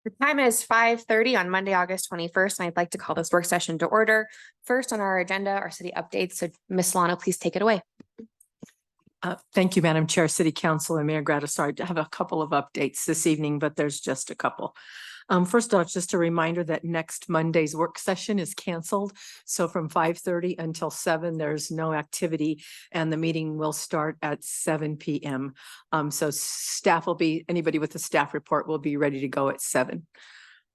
The time is 5:30 on Monday, August 21st, and I'd like to call this work session to order. First on our agenda are city updates. So Ms. Solano, please take it away. Thank you, Madam Chair, City Council, and Mayor Grata. Sorry to have a couple of updates this evening, but there's just a couple. First off, just a reminder that next Monday's work session is canceled. So from 5:30 until 7, there's no activity, and the meeting will start at 7 p.m. So staff will be, anybody with a staff report will be ready to go at 7.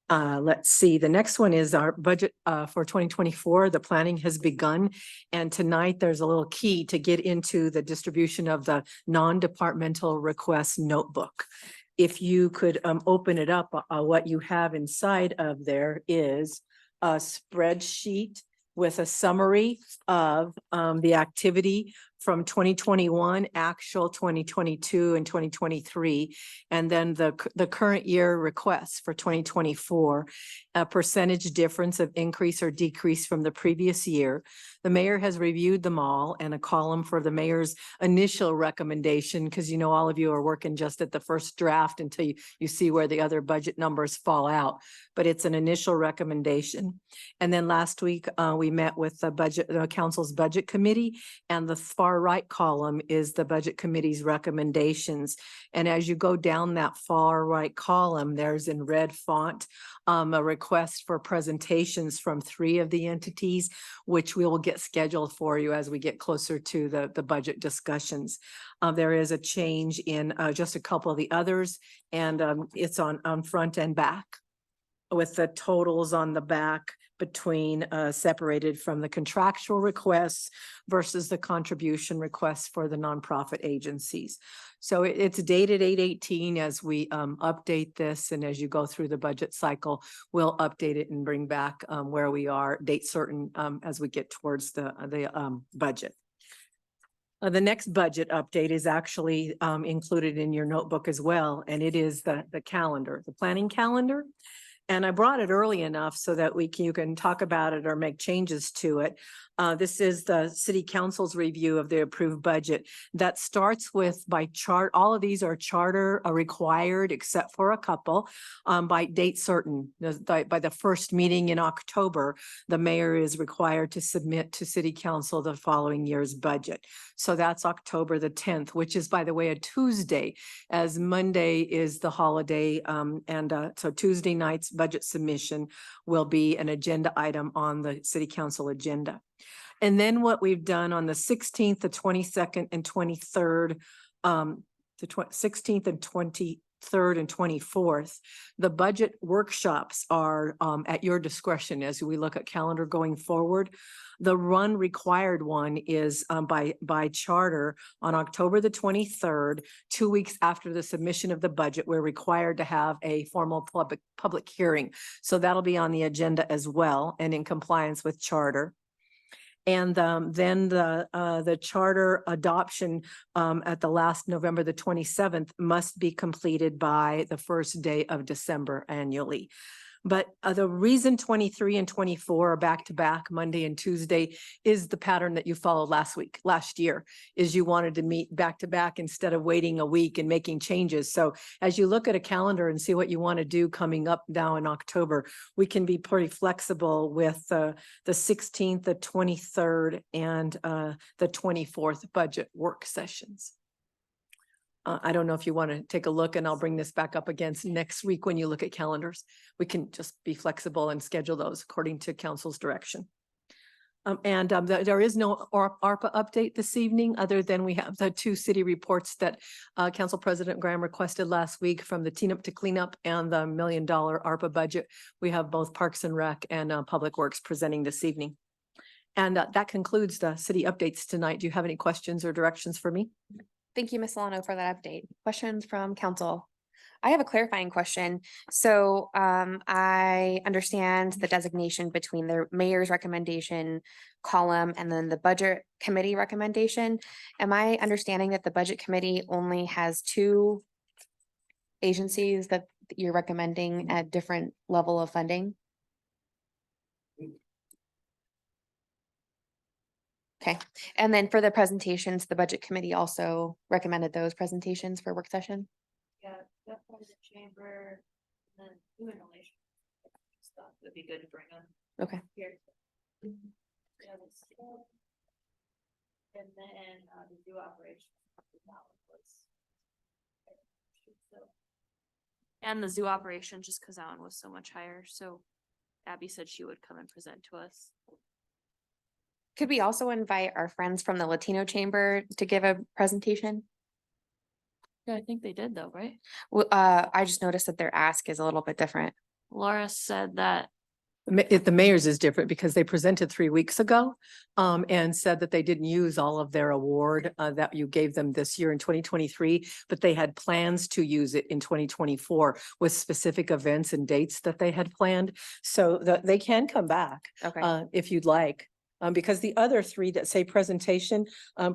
Let's see, the next one is our budget for 2024. The planning has begun. And tonight there's a little key to get into the distribution of the non-departmental request notebook. If you could open it up, what you have inside of there is a spreadsheet with a summary of the activity from 2021, actual 2022 and 2023, and then the current year requests for 2024, a percentage difference of increase or decrease from the previous year. The mayor has reviewed them all, and a column for the mayor's initial recommendation, because you know all of you are working just at the first draft until you see where the other budget numbers fall out. But it's an initial recommendation. And then last week, we met with the council's budget committee, and the far right column is the budget committee's recommendations. And as you go down that far right column, there's in red font a request for presentations from 3 of the entities, which we will get scheduled for you as we get closer to the budget discussions. There is a change in just a couple of the others, and it's on front and back, with the totals on the back between separated from the contractual requests versus the contribution requests for the nonprofit agencies. So it's dated 8/18 as we update this, and as you go through the budget cycle, we'll update it and bring back where we are, date certain, as we get towards the budget. The next budget update is actually included in your notebook as well, and it is the calendar, the planning calendar. And I brought it early enough so that you can talk about it or make changes to it. This is the city council's review of the approved budget that starts with by chart. All of these are charter required except for a couple by date certain. By the first meeting in October, the mayor is required to submit to city council the following year's budget. So that's October the 10th, which is, by the way, a Tuesday, as Monday is the holiday. So Tuesday night's budget submission will be an agenda item on the city council agenda. And then what we've done on the 16th, the 22nd and 23rd, the 16th and 23rd and 24th, the budget workshops are at your discretion as we look at calendar going forward. The run required one is by charter on October the 23rd, 2 weeks after the submission of the budget. We're required to have a formal public hearing. So that'll be on the agenda as well and in compliance with charter. And then the charter adoption at the last November the 27th must be completed by the first day of December annually. But the reason 23 and 24 are back to back Monday and Tuesday is the pattern that you followed last year, is you wanted to meet back to back instead of waiting a week and making changes. So as you look at a calendar and see what you want to do coming up now in October, we can be pretty flexible with the 16th, the 23rd, and the 24th budget work sessions. I don't know if you want to take a look, and I'll bring this back up again next week when you look at calendars. We can just be flexible and schedule those according to council's direction. There is no ARPA update this evening, other than we have the 2 city reports that Council President Graham requested last week from the Teen Up to Clean Up and the $1 million ARPA budget. We have both Parks and Rec and Public Works presenting this evening. And that concludes the city updates tonight. Do you have any questions or directions for me? Thank you, Ms. Solano, for that update. Questions from council? I have a clarifying question. So I understand the designation between the mayor's recommendation column and then the budget committee recommendation. Am I understanding that the budget committee only has 2 agencies that you're recommending at different level of funding? Okay, and then for the presentations, the budget committee also recommended those presentations for work session? Yeah, that's from the chamber. And then human relations stuff would be good to bring up Okay. here. Yeah, the school. And then the zoo operation. And the zoo operation, just because that one was so much higher, so Abby said she would come and present to us. Could we also invite our friends from the Latino Chamber to give a presentation? Yeah, I think they did though, right? Well, I just noticed that their ask is a little bit different. Laura said that, The mayor's is different because they presented 3 weeks ago and said that they didn't use all of their award that you gave them this year in 2023, but they had plans to use it in 2024 with specific events and dates that they had planned. So that they can come back Okay, if you'd like. Because the other three that say presentation,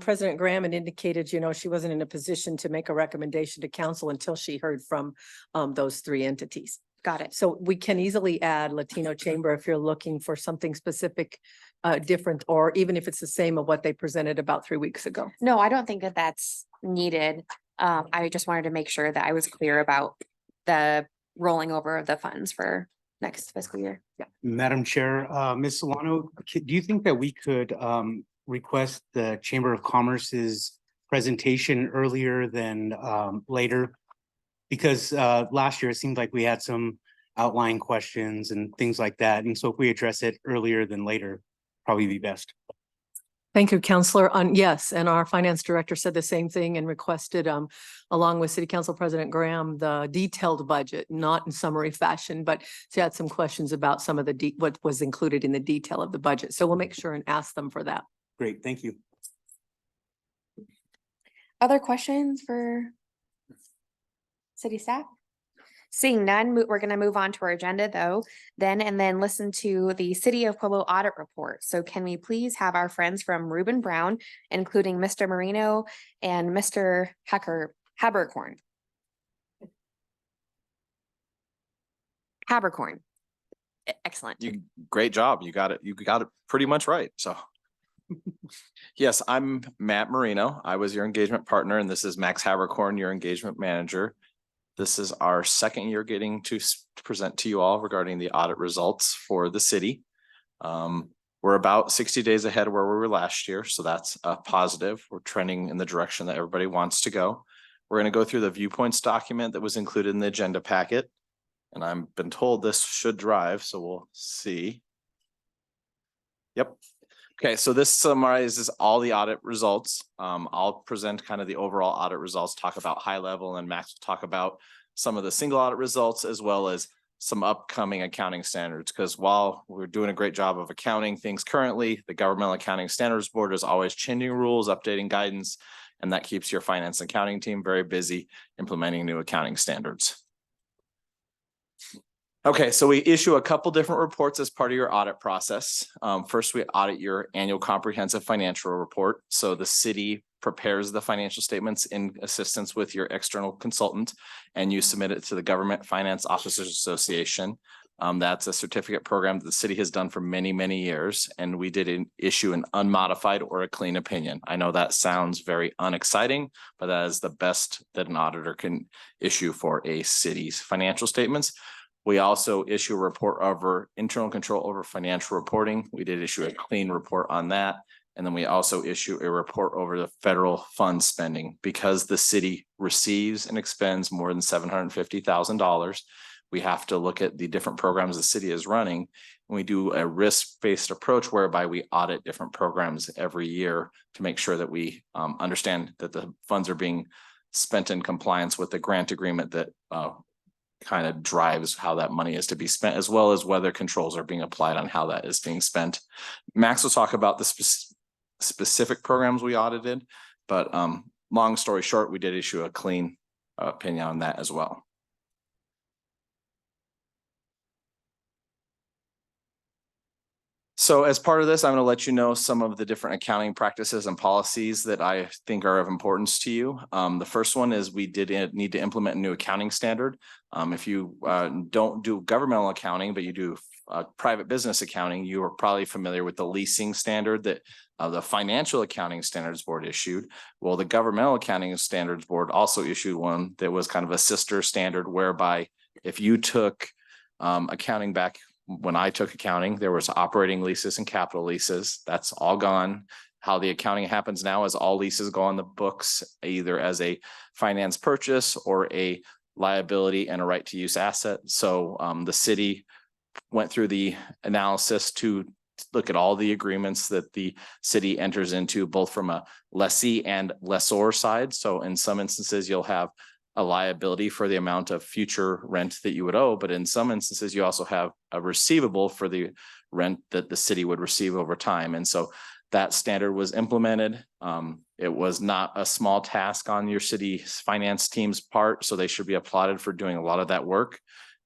President Graham had indicated, she wasn't in a position to make a recommendation to council until she heard from those three entities. got it. So we can easily add Latino Chamber if you're looking for something specific, different, or even if it's the same of what they presented about 3 weeks ago. No, I don't think that that's needed. I just wanted to make sure that I was clear about the rolling over of the funds for next fiscal year. Madam Chair, Ms. Solano, do you think that we could request the Chamber of Commerce's presentation earlier than later? Because last year it seemed like we had some outline questions and things like that. And so if we address it earlier than later, probably be best. Thank you, Counselor. Yes, and our finance director said the same thing and requested, along with City Council President Graham, the detailed budget, not in summary fashion, but she had some questions about some of the what was included in the detail of the budget. So we'll make sure and ask them for that. Great, thank you. Other questions for city staff? Seeing none, we're gonna move on to our agenda though, and then listen to the City of Pueblo audit report. So can we please have our friends from Reuben Brown, including Mr. Marino and Mr. Habercorn. Excellent. Great job. You got it pretty much right. So. Yes, I'm Matt Marino. I was your engagement partner, and this is Max Habercorn, your engagement manager. This is our second year getting to present to you all regarding the audit results for the city. We're about 60 days ahead of where we were last year, so that's a positive. We're trending in the direction that everybody wants to go. We're going to go through the viewpoints document that was included in the agenda packet, and I've been told this should drive, so we'll see. Yep. Okay, so this summarizes all the audit results. I'll present kind of the overall audit results, talk about high level, and Max will talk about some of the single audit results as well as some upcoming accounting standards. Because while we're doing a great job of accounting things currently, the Governmental Accounting Standards Board is always changing rules, updating guidance, and that keeps your finance and accounting team very busy implementing new accounting standards. Okay, so we issue a couple different reports as part of your audit process. First, we audit your annual comprehensive financial report. So the city prepares the financial statements in assistance with your external consultant, and you submit it to the Government Finance Officers Association. That's a certificate program that the city has done for many, many years, and we did issue an unmodified or a clean opinion. I know that sounds very unexciting, but that is the best that an auditor can issue for a city's financial statements. We also issue a report over internal control over financial reporting. We did issue a clean report on that. And then we also issue a report over the federal fund spending. Because the city receives and expends more than $750,000, we have to look at the different programs the city is running. And we do a risk-based approach whereby we audit different programs every year to make sure that we understand that the funds are being spent in compliance with the grant agreement that kind of drives how that money is to be spent, as well as whether controls are being applied on how that is being spent. Max will talk about the specific programs we audited, but long story short, we did issue a clean opinion on that as well. So as part of this, I'm going to let you know some of the different accounting practices and policies that I think are of importance to you. The first one is we did need to implement a new accounting standard. If you don't do governmental accounting, but you do private business accounting, you are probably familiar with the leasing standard that the Financial Accounting Standards Board issued. Well, the Governmental Accounting Standards Board also issued one that was kind of a sister standard whereby If you took accounting back, when I took accounting, there was operating leases and capital leases. That's all gone. How the accounting happens now is all leases go on the books, either as a finance purchase or a liability and a right to use asset. So the city went through the analysis to look at all the agreements that the city enters into, both from a lessee and lessor side. So in some instances, you'll have a liability for the amount of future rent that you would owe, but in some instances, you also have a receivable for the rent that the city would receive over time. And so that standard was implemented. It was not a small task on your city's finance team's part, so they should be applauded for doing a lot of that work.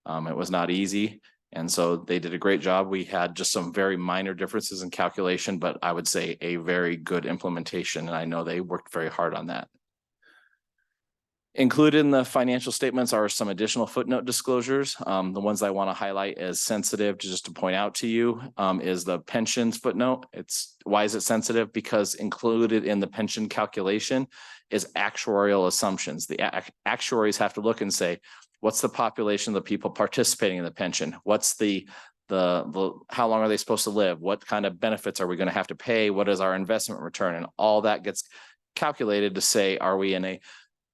It was not easy. And so they did a great job. We had just some very minor differences in calculation, but I would say a very good implementation. And I know they worked very hard on that. Included in the financial statements are some additional footnote disclosures. The ones I want to highlight as sensitive, just to point out to you, is the pensions footnote. Why is it sensitive? Because included in the pension calculation is actuarial assumptions. The actuaries have to look and say, what's the population of the people participating in the pension? What's the how long are they supposed to live? What kind of benefits are we going to have to pay? What is our investment return? And all that gets calculated to say, are we in a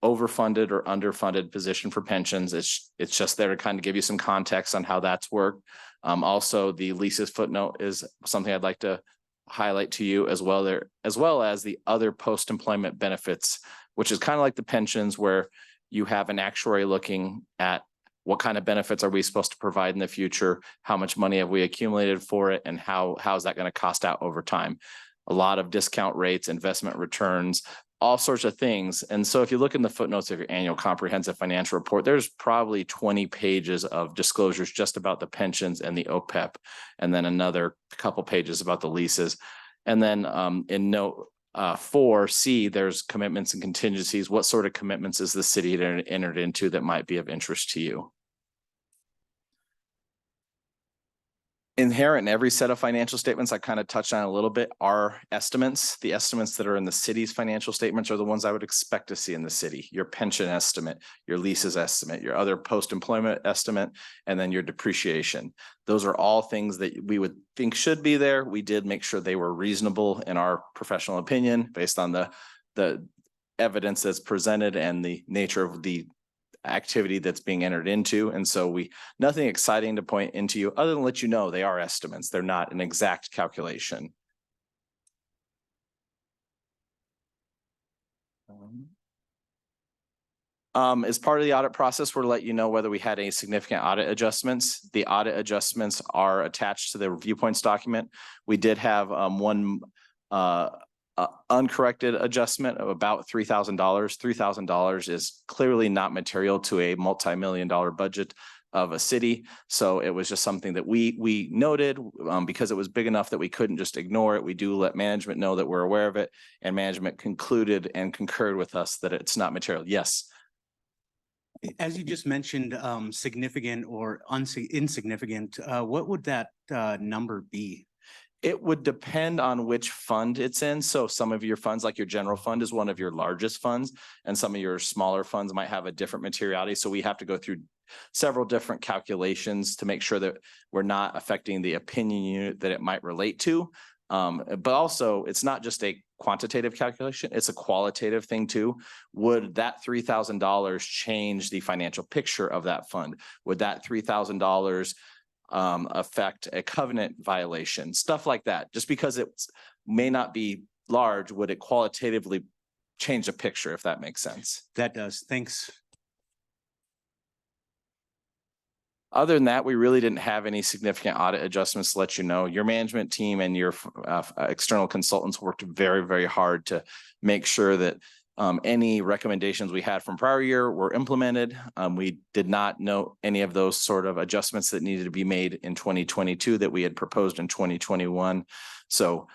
overfunded or underfunded position for pensions? It's just there to kind of give you some context on how that's worked. Also, the leases footnote is something I'd like to highlight to you as well there, as well as the other post-employment benefits, which is kind of like the pensions, where you have an actuary looking at what kind of benefits are we supposed to provide in the future? How much money have we accumulated for it? And how is that going to cost out over time? A lot of discount rates, investment returns, all sorts of things. And so if you look in the footnotes of your annual comprehensive financial report, there's probably 20 pages of disclosures just about the pensions and the OPEB, and then another couple pages about the leases. And then in note 4C, there's commitments and contingencies. What sort of commitments is the city entered into that might be of interest to you? Inherent in every set of financial statements, I kind of touched on a little bit, are estimates. The estimates that are in the city's financial statements are the ones I would expect to see in the city. Your pension estimate, your leases estimate, your other post-employment estimate, and then your depreciation. Those are all things that we would think should be there. We did make sure they were reasonable in our professional opinion based on the evidence that's presented and the nature of the activity that's being entered into. And so nothing exciting to point into you other than let you know they are estimates. They're not an exact calculation. As part of the audit process, we're to let you know whether we had any significant audit adjustments. The audit adjustments are attached to the review points document. We did have one uncorrected adjustment of about $3,000. $3,000 is clearly not material to a multi-million-dollar budget of a city. So it was just something that we noted because it was big enough that we couldn't just ignore it. We do let management know that we're aware of it, and management concluded and concurred with us that it's not material. Yes. As you just mentioned, significant or insignificant, what would that number be? It would depend on which fund it's in. So some of your funds, like your general fund, is one of your largest funds, and some of your smaller funds might have a different materiality. So we have to go through several different calculations to make sure that we're not affecting the opinion unit that it might relate to. But also, it's not just a quantitative calculation, it's a qualitative thing too. Would that $3,000 change the financial picture of that fund? Would that $3,000 affect a covenant violation? Stuff like that. Just because it may not be large, would it qualitatively change the picture, if that makes sense? That does. Thanks. Other than that, we really didn't have any significant audit adjustments to let you know. Your management team and your external consultants worked very, very hard to make sure that any recommendations we had from prior year were implemented. We did not note any of those sort of adjustments that needed to be made in 2022 that we had proposed in 2021. So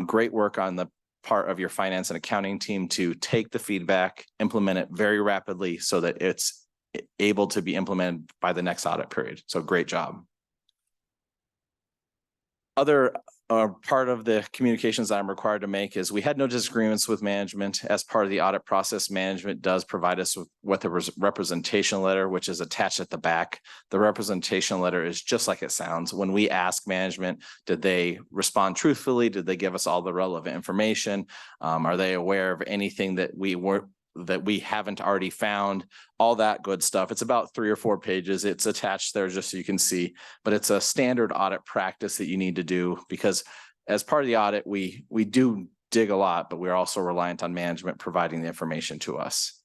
great work on the part of your finance and accounting team to take the feedback, implement it very rapidly so that it's able to be implemented by the next audit period. So great job. Other part of the communications I'm required to make is we had no disagreements with management. As part of the audit process, management does provide us with a representation letter, which is attached at the back. The representation letter is just like it sounds. When we ask management, did they respond truthfully? Did they give us all the relevant information? Are they aware of anything that we haven't already found, all that good stuff. It's about 3 or 4 pages. It's attached there just so you can see, but it's a standard audit practice that you need to do because as part of the audit, we do dig a lot, but we're also reliant on management providing the information to us.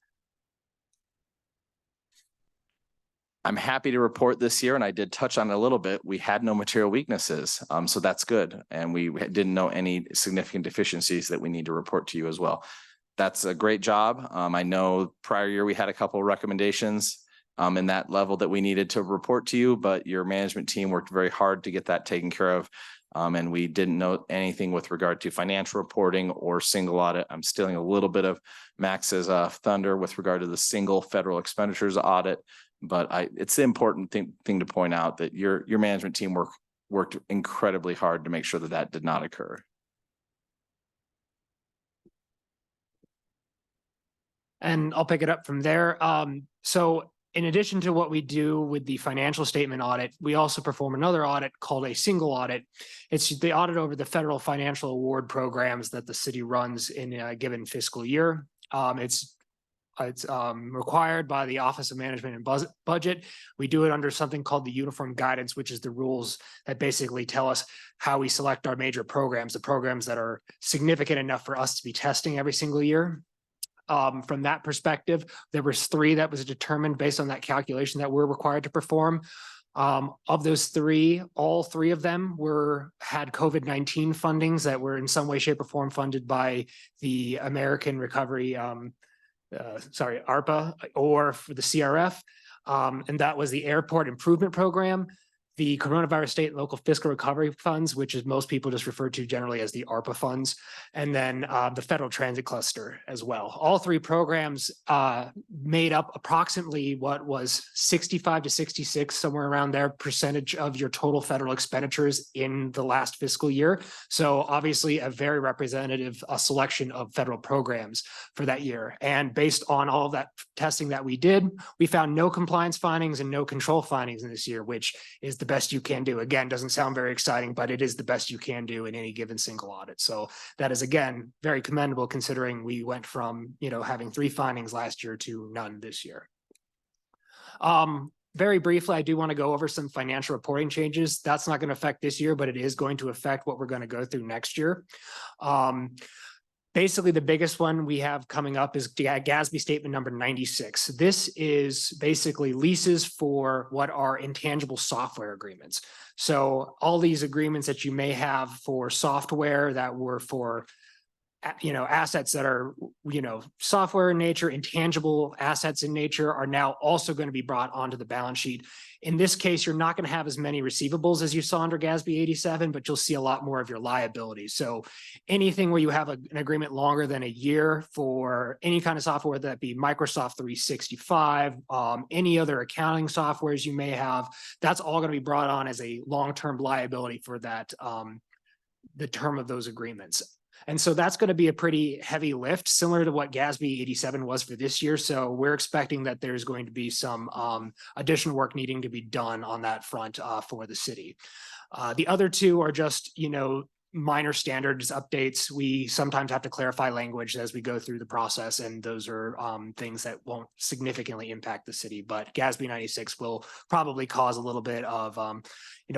I'm happy to report this year, and I did touch on it a little bit, we had no material weaknesses. So that's good. And we didn't know any significant deficiencies that we need to report to you as well. That's a great job. I know prior year we had a couple of recommendations in that level that we needed to report to you, but your management team worked very hard to get that taken care of. And we didn't note anything with regard to financial reporting or single audit. I'm stealing a little bit of Max's thunder with regard to the single federal expenditures audit, but it's the important thing to point out that your management team worked incredibly hard to make sure that that did not occur. And I'll pick it up from there. So in addition to what we do with the financial statement audit, we also perform another audit called a single audit. It's the audit over the federal financial award programs that the city runs in a given fiscal year. It's required by the Office of Management and Budget. We do it under something called the Uniform Guidance, which is the rules that basically tell us how we select our major programs, the programs that are significant enough for us to be testing every single year. From that perspective, there was 3 that was determined based on that calculation that we're required to perform. Of those 3, all 3 of them had COVID-19 fundings that were in some way, shape, or form funded by the American Recovery, ARPA, or for the CRF. And that was the Airport Improvement Program, the Coronavirus State and Local Fiscal Recovery Funds, which is most people just refer to generally as the ARPA funds, and then the Federal Transit Cluster as well. All 3 programs made up approximately what was 65 to 66, somewhere around there, percentage of your total federal expenditures in the last fiscal year. So obviously a very representative selection of federal programs for that year. And based on all of that testing that we did, we found no compliance findings and no control findings in this year, which is the best you can do. Again, doesn't sound very exciting, but it is the best you can do in any given single audit. So that is, again, very commendable considering we went from, having 3 findings last year to none this year. Very briefly, I do want to go over some financial reporting changes. That's not going to affect this year, but it is going to affect what we're going to go through next year. Basically, the biggest one we have coming up is GASB statement number 96. This is basically leases for what are intangible software agreements. So all these agreements that you may have for software that were for assets that are, software in nature, intangible assets in nature are now also going to be brought onto the balance sheet. In this case, you're not going to have as many receivables as you saw under GASB 87, but you'll see a lot more of your liabilities. So anything where you have an agreement longer than a year for any kind of software, whether that be Microsoft 365, any other accounting softwares you may have, that's all going to be brought on as a long-term liability for that, the term of those agreements. And so that's going to be a pretty heavy lift, similar to what GASB 87 was for this year. So we're expecting that there's going to be some additional work needing to be done on that front for the city. The other 2 are just, minor standards updates. We sometimes have to clarify language as we go through the process, and those are things that won't significantly impact the city. But GASB 96 will probably cause a little bit of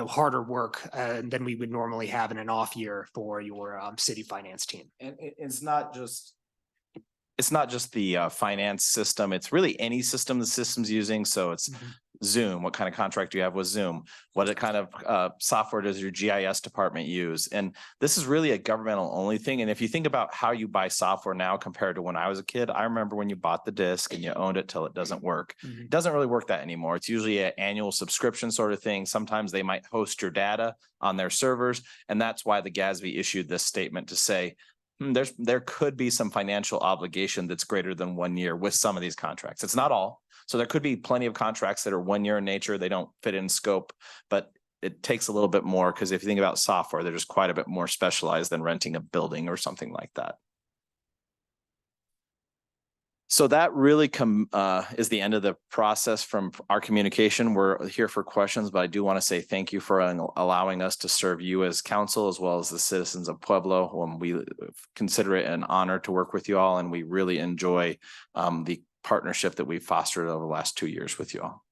harder work than we would normally have in an off year for your city finance team. And it's not just the finance system. It's really any system the system's using. So it's Zoom. What kind of contract do you have with Zoom? What kind of software does your GIS department use? And this is really a governmental only thing. And if you think about how you buy software now compared to when I was a kid, I remember when you bought the disc and you owned it till it doesn't work. It doesn't really work that anymore. It's usually an annual subscription sort of thing. Sometimes they might host your data on their servers. And that's why the GASB issued this statement to say, there could be some financial obligation that's greater than 1 year with some of these contracts. It's not all. So there could be plenty of contracts that are 1 year in nature. They don't fit in scope, but it takes a little bit more, because if you think about software, they're just quite a bit more specialized than renting a building or something like that. So that really is the end of the process from our communication. We're here for questions, but I do want to say thank you for allowing us to serve you as council as well as the citizens of Pueblo. We consider it an honor to work with you all, and we really enjoy the partnership that we've fostered over the last 2 years with you all.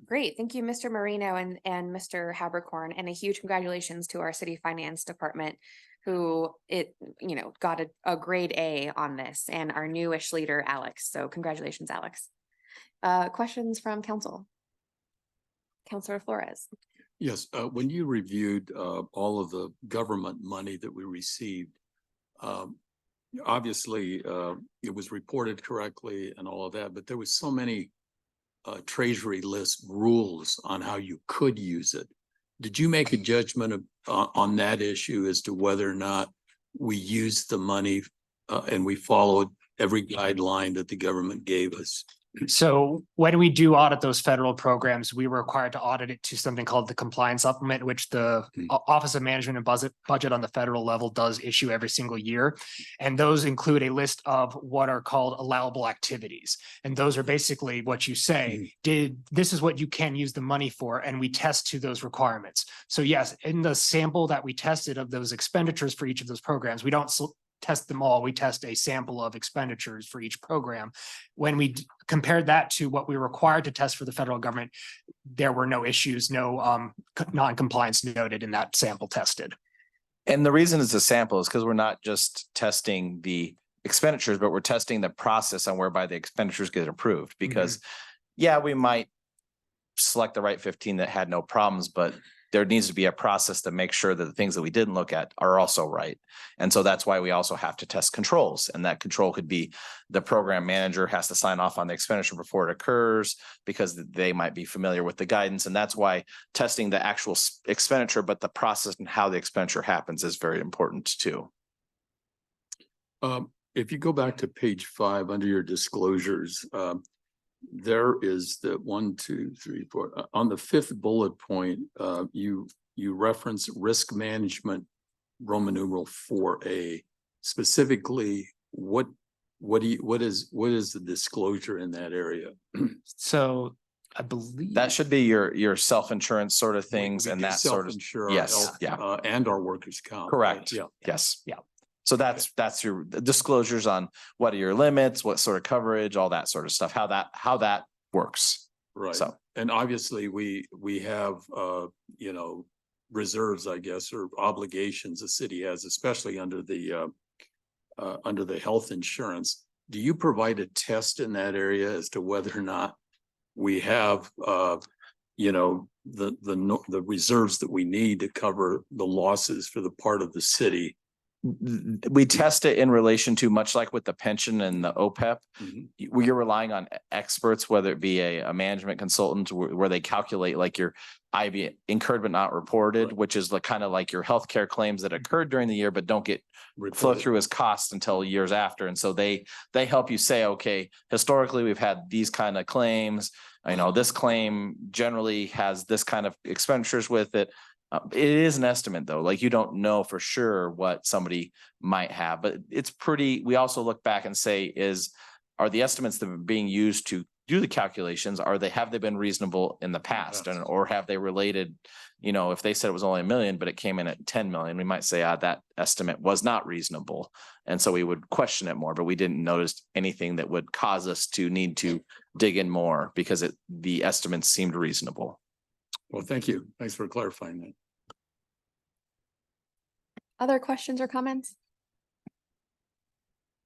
Great. Thank you, Mr. Marino and Mr. Habercorn, and a huge congratulations to our city finance department, who got a grade A on this, and our newish leader, Alex. So congratulations, Alex. Questions from council? Councilor Flores. Yes, when you reviewed all of the government money that we received, obviously it was reported correctly and all of that, but there was so many treasury list rules on how you could use it. Did you make a judgment on that issue as to whether or not we used the money and we followed every guideline that the government gave us? So when we do audit those federal programs, we were required to audit it to something called the compliance supplement, which the Office of Management and Budget on the federal level does issue every single year. And those include a list of what are called allowable activities. And those are basically what you say, this is what you can use the money for, and we test to those requirements. So yes, in the sample that we tested of those expenditures for each of those programs, we don't test them all. We test a sample of expenditures for each program. When we compared that to what we were required to test for the federal government, there were no issues, no non-compliance noted in that sample tested. And the reason it's a sample is because we're not just testing the expenditures, but we're testing the process on whereby the expenditures get approved. Because yeah, we might select the right 15 that had no problems, but there needs to be a process to make sure that the things that we didn't look at are also right. And so that's why we also have to test controls. And that control could be the program manager has to sign off on the expenditure before it occurs, because they might be familiar with the guidance. And that's why testing the actual expenditure, but the process and how the expenditure happens is very important too. If you go back to page 5 under your disclosures, there is the 1, 2, 3, 4 on the 5th bullet point. You reference risk management, Roman numeral 4A. Specifically, what is the disclosure in that area? So I believe That should be your self-insurance sort of things and that sort of. Self-insure, Yes, yeah. And our workers' comp. Correct. Yeah. Yes. Yeah. So that's your disclosures on what are your limits, what sort of coverage, all that sort of stuff, how that works. Right. So, and obviously we have, reserves, I guess, or obligations the city has, especially under the health insurance. Do you provide a test in that area as to whether or not we have, the reserves that we need to cover the losses for the part of the city? we test it in relation to, much like with the pension and the OPEB, you're relying on experts, whether it be a management consultant where they calculate like your IB incurred but not reported, Right. which is the kind of like your healthcare claims that occurred during the year but don't get flow through as costs until years after. And so they help you say, okay, historically we've had these kind of claims. This claim generally has this kind of expenditures with it. It is an estimate though, like you don't know for sure what somebody might have, but it's pretty, we also look back and say are the estimates that are being used to do the calculations, have they been reasonable in the past? And, or have they related, if they said it was only $1 million, but it came in at 10 million, we might say, that estimate was not reasonable. And so we would question it more, but we didn't notice anything that would cause us to need to dig in more because the estimates seemed reasonable. Well, thank you. Thanks for clarifying that. Other questions or comments?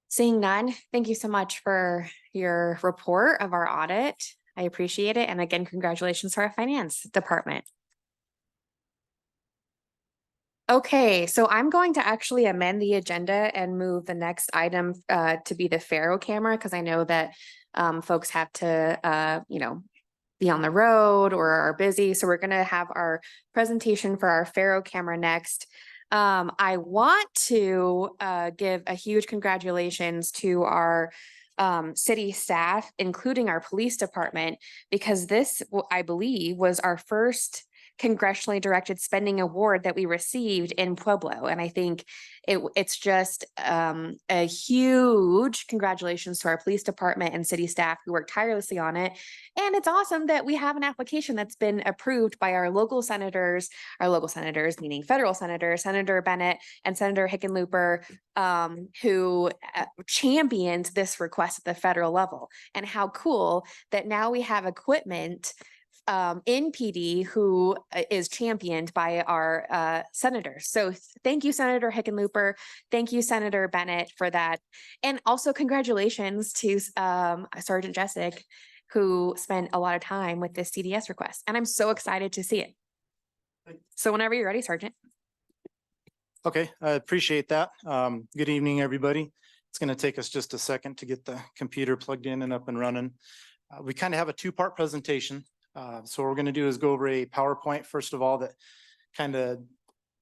Seeing none, thank you so much for your report of our audit. I appreciate it. And again, congratulations to our finance department. Okay, so I'm going to actually amend the agenda and move the next item to be the Faro camera, because I know that folks have to, be on the road or are busy. So we're going to have our presentation for our Faro camera next. I want to give a huge congratulations to our city staff, including our police department, because this, I believe, was our first congressionally directed spending award that we received in Pueblo. And I think it's just a huge congratulations to our police department and city staff who worked tirelessly on it. And it's awesome that we have an application that's been approved by our local senators, meaning federal senators, Senator Bennett and Senator Hickenlooper, who championed this request at the federal level. And how cool that now we have equipment in PD who is championed by our senators. So thank you, Senator Hickenlooper. Thank you, Senator Bennett, for that. And also congratulations to Sergeant Jessic, who spent a lot of time with this CDS request. And I'm so excited to see it. So whenever you're ready, Sergeant. Okay, I appreciate that. Good evening, everybody. It's going to take us just a second to get the computer plugged in and up and running. We kind of have a two-part presentation. So what we're going to do is go over a PowerPoint, first of all, that kind of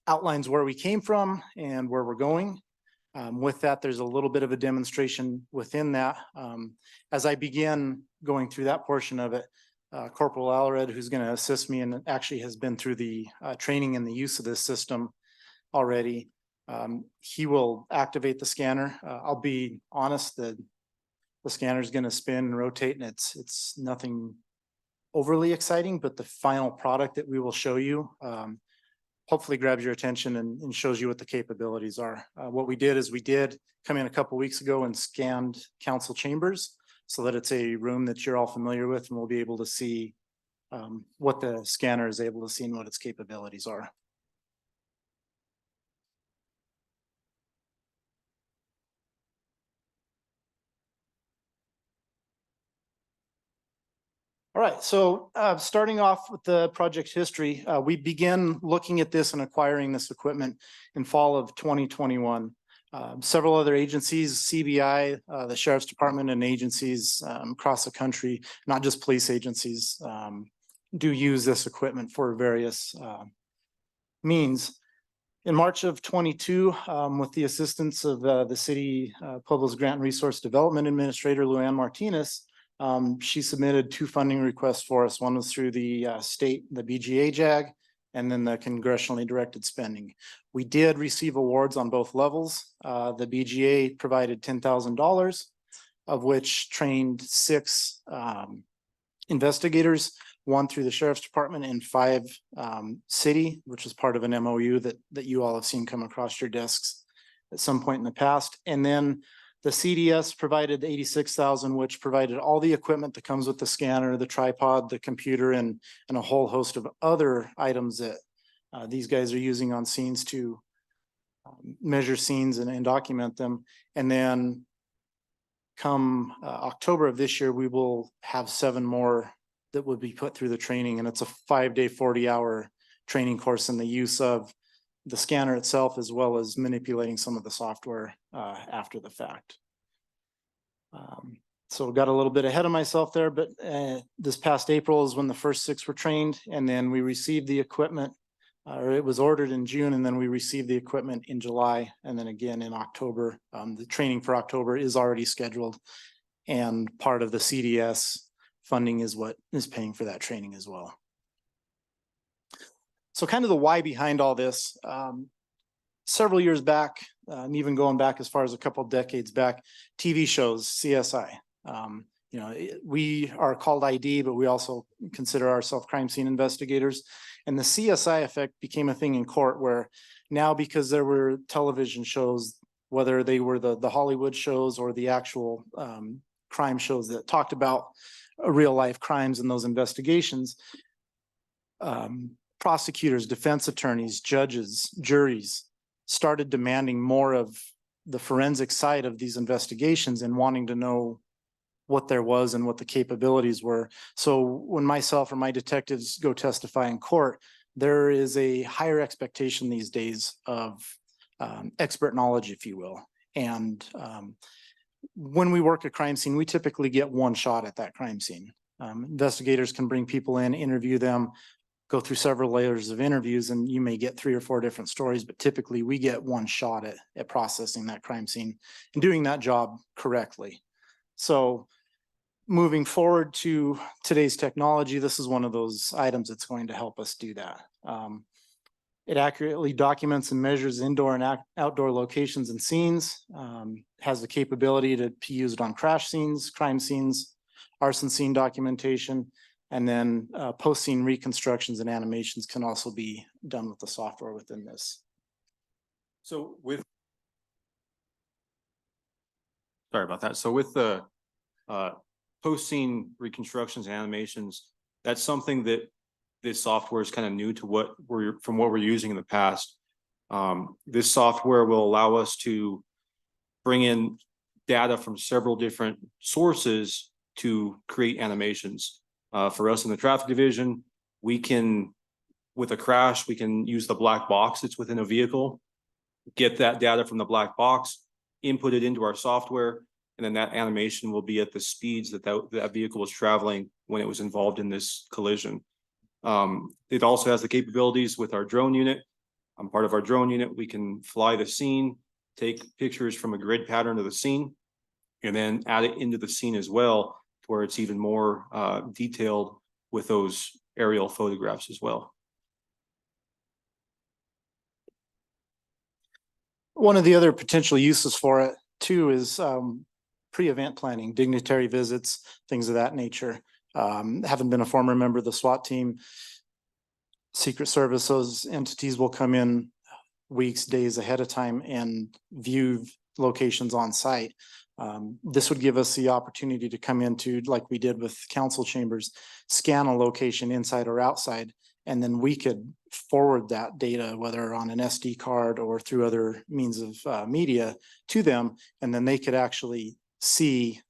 outlines where we came from and where we're going. With that, there's a little bit of a demonstration within that. As I begin going through that portion of it, Corporal Alred, who's going to assist me and actually has been through the training and the use of this system already, he will activate the scanner. I'll be honest that the scanner is going to spin and rotate, and it's nothing overly exciting, but the final product that we will show you hopefully grabs your attention and shows you what the capabilities are. What we did is we did come in a couple weeks ago and scanned council chambers so that it's a room that you're all familiar with, and we'll be able to see what the scanner is able to see and what its capabilities are. All right, so starting off with the project history, we began looking at this and acquiring this equipment in fall of 2021. Several other agencies, CBI, the Sheriff's Department, and agencies across the country, not just police agencies, do use this equipment for various means. In March of 22, with the assistance of the city Pueblo's Grant and Resource Development Administrator, Luann Martinez, she submitted 2 funding requests for us. One was through the state, the BGA JAG, and then the congressionally directed spending. We did receive awards on both levels. The BGA provided $10,000, of which trained 6 investigators, 1 through the Sheriff's Department and 5 city, which is part of an MOU that you all have seen come across your desks at some point in the past. And then the CDS provided $86,000, which provided all the equipment that comes with the scanner, the tripod, the computer, and a whole host of other items that these guys are using on scenes to measure scenes and document them. And then come October of this year, we will have 7 more that would be put through the training. And it's a 5-day, 40-hour training course in the use of the scanner itself, as well as manipulating some of the software after the fact. So got a little bit ahead of myself there, but this past April is when the first 6 were trained, and then we received the equipment, or it was ordered in June, and then we received the equipment in July, and then again in October. The training for October is already scheduled, and part of the CDS funding is what is paying for that training as well. So kind of the why behind all this, several years back, and even going back as far as a couple of decades back, TV shows, CSI. You know, we are called ID, but we also consider ourselves crime scene investigators. And the CSI effect became a thing in court where now, because there were television shows, whether they were the Hollywood shows or the actual crime shows that talked about real life crimes and those investigations, prosecutors, defense attorneys, judges, juries started demanding more of the forensic side of these investigations and wanting to know what there was and what the capabilities were. So when myself or my detectives go testify in court, there is a higher expectation these days of expert knowledge, if you will. And when we work a crime scene, we typically get 1 shot at that crime scene. Investigators can bring people in, interview them, go through several layers of interviews, and you may get 3 or 4 different stories, but typically we get 1 shot at processing that crime scene and doing that job correctly. So moving forward to today's technology, this is one of those items that's going to help us do that. It accurately documents and measures indoor and outdoor locations and scenes, has the capability to be used on crash scenes, crime scenes, arson scene documentation, and then post-scene reconstructions and animations can also be done with the software within this. So with. Sorry about that. So with the post-scene reconstructions and animations, that's something that this software is kind of new to what we're using in the past. This software will allow us to bring in data from several different sources to create animations. For us in the traffic division, we can, with a crash, we can use the black box that's within a vehicle, get that data from the black box, input it into our software, and then that animation will be at the speeds that vehicle was traveling when it was involved in this collision. It also has the capabilities with our drone unit. Part of our drone unit, we can fly the scene, take pictures from a grid pattern of the scene, and then add it into the scene as well, where it's even more detailed with those aerial photographs as well. One of the other potential uses for it too is pre-event planning, dignitary visits, things of that nature. Having been a former member of the SWAT team, Secret Service, those entities will come in weeks, days ahead of time and view locations on site. This would give us the opportunity to come into, like we did with council chambers, scan a location inside or outside, and then we could forward that data, whether on an SD card or through other means of media, to them, and then they could actually see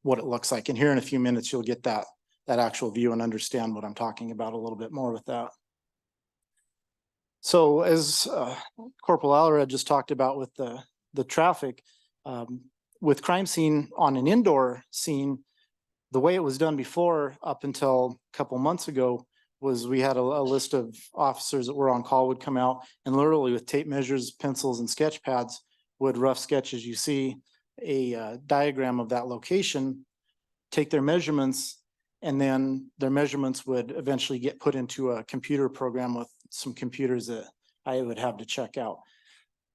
what it looks like. And here in a few minutes, you'll get that actual view and understand what I'm talking about a little bit more with that. So as Corporal Allred just talked about with the traffic, with crime scene on an indoor scene, the way it was done before up until a couple months ago was we had a list of officers that were on call would come out and literally with tape measures, pencils and sketch pads would rough sketch, as you see, a diagram of that location, take their measurements, and then their measurements would eventually get put into a computer program with some computers that I would have to check out.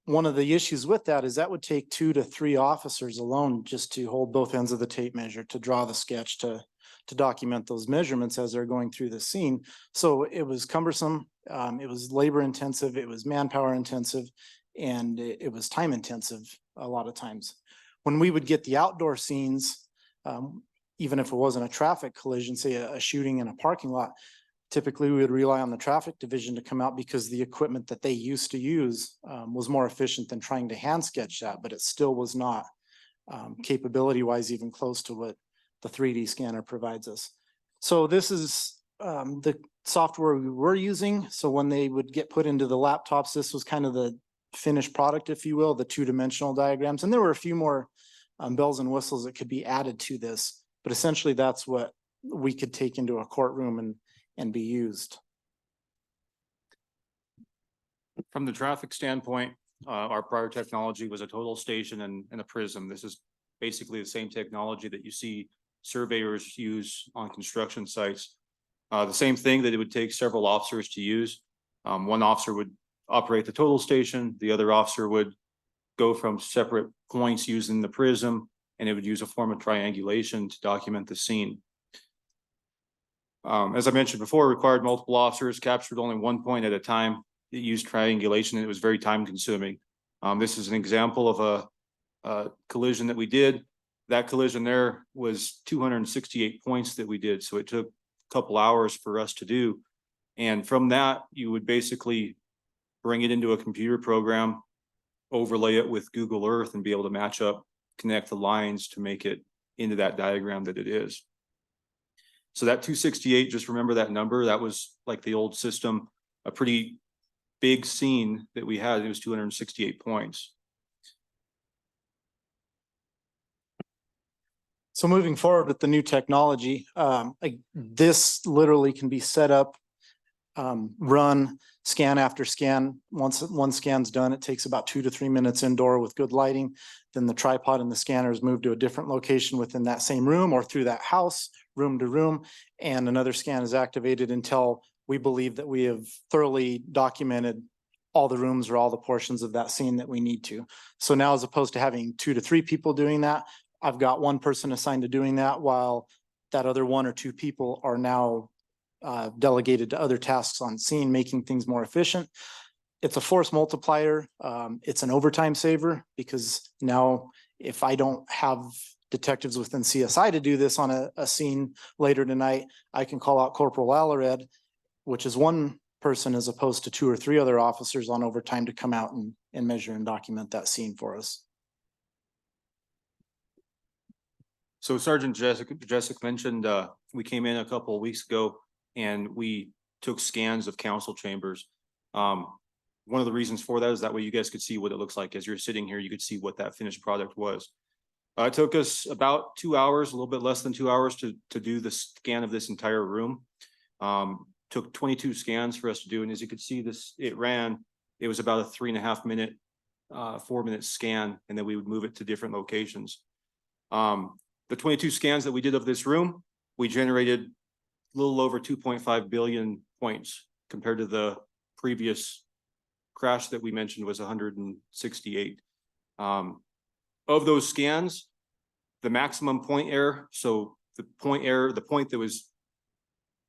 One of the issues with that is that would take 2 to 3 officers alone just to hold both ends of the tape measure, to draw the sketch, to document those measurements as they're going through the scene. So it was cumbersome, it was labor intensive, it was manpower intensive, and it was time intensive a lot of times. When we would get the outdoor scenes, even if it wasn't a traffic collision, say a shooting in a parking lot, typically we would rely on the traffic division to come out because the equipment that they used to use was more efficient than trying to hand sketch that, but it still was not capability wise even close to what the 3D scanner provides us. So this is the software we were using. So when they would get put into the laptops, this was kind of the finished product, if you will, the 2-dimensional diagrams. And there were a few more bells and whistles that could be added to this, but essentially that's what we could take into a courtroom and be used. From the traffic standpoint, our prior technology was a total station and a prism. This is basically the same technology that you see surveyors use on construction sites. The same thing that it would take several officers to use. One officer would operate the total station, the other officer would go from separate points using the prism, and it would use a form of triangulation to document the scene. As I mentioned before, it required multiple officers, captured only one point at a time. It used triangulation, and it was very time consuming. This is an example of a collision that we did. That collision there was 268 points that we did. So it took a couple hours for us to do. And from that, you would basically bring it into a computer program, overlay it with Google Earth, and be able to match up, connect the lines to make it into that diagram that it is. So that 268, just remember that number. That was like the old system, a pretty big scene that we had. It was 268 points. So moving forward with the new technology, this literally can be set up run scan after scan. Once one scan's done, it takes about 2 to 3 minutes indoor with good lighting. Then the tripod and the scanner is moved to a different location within that same room or through that house, room to room. And another scan is activated until we believe that we have thoroughly documented all the rooms or all the portions of that scene that we need to. So now, as opposed to having 2 to 3 people doing that, I've got one person assigned to doing that, while that other 1 or 2 people are now delegated to other tasks on scene, making things more efficient. It's a force multiplier. It's an overtime saver, because now if I don't have detectives within CSI to do this on a scene later tonight, I can call out Corporal Alared, which is 1 person as opposed to 2 or 3 other officers on overtime to come out and measure and document that scene for us. So Sergeant Jessica mentioned, we came in a couple of weeks ago and we took scans of council chambers. One of the reasons for that is that way you guys could see what it looks like. As you're sitting here, you could see what that finished product was. It took us about 2 hours, a little bit less than 2 hours to do the scan of this entire room. Took 22 scans for us to do. And as you could see this, it was about a 3.5 minute, 4-minute scan. And then we would move it to different locations. The 22 scans that we did of this room, we generated a little over 2.5 billion points compared to the previous crash that we mentioned was 168. Of those scans, the maximum point error, so the point that was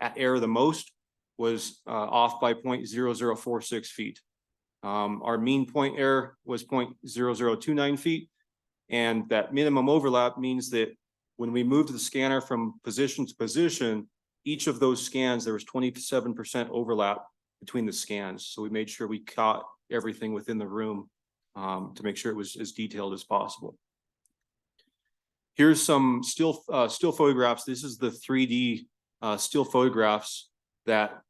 at error the most was off by 0.0046 feet. Our mean point error was 0.0029 feet. And that minimum overlap means that when we moved the scanner from position to position, each of those scans, there was 27% overlap between the scans. So we made sure we caught everything within the room to make sure it was as detailed as possible. Here's some still photographs. This is the 3D still photographs that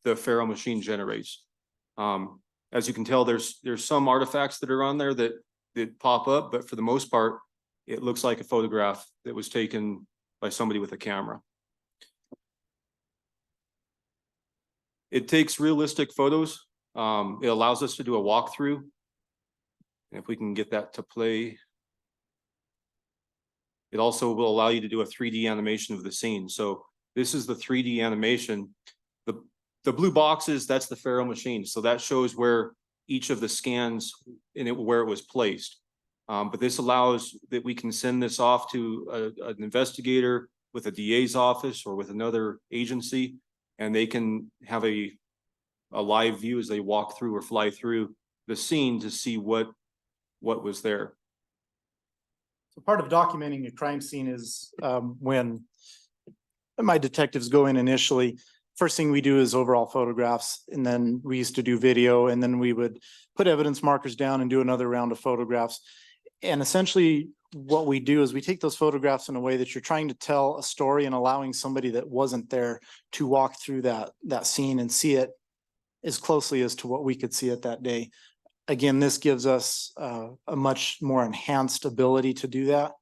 the Faro machine generates. As you can tell, there's some artifacts that are on there that pop up, but for the most part, it looks like a photograph that was taken by somebody with a camera. It takes realistic photos. It allows us to do a walkthrough. And if we can get that to play. It also will allow you to do a 3D animation of the scene. So this is the 3D animation. The blue boxes, that's the Faro machine. So that shows where each of the scans where it was placed. But this allows that we can send this off to an investigator with a DA's office or with another agency, and they can have a live view as they walk through or fly through the scene to see what was there. So part of documenting a crime scene is when my detectives go in initially, first thing we do is overall photographs, and then we used to do video, and then we would put evidence markers down and do another round of photographs. And essentially what we do is we take those photographs in a way that you're trying to tell a story and allowing somebody that wasn't there to walk through that scene and see it as closely as to what we could see it that day. Again, this gives us a much more enhanced ability to do that.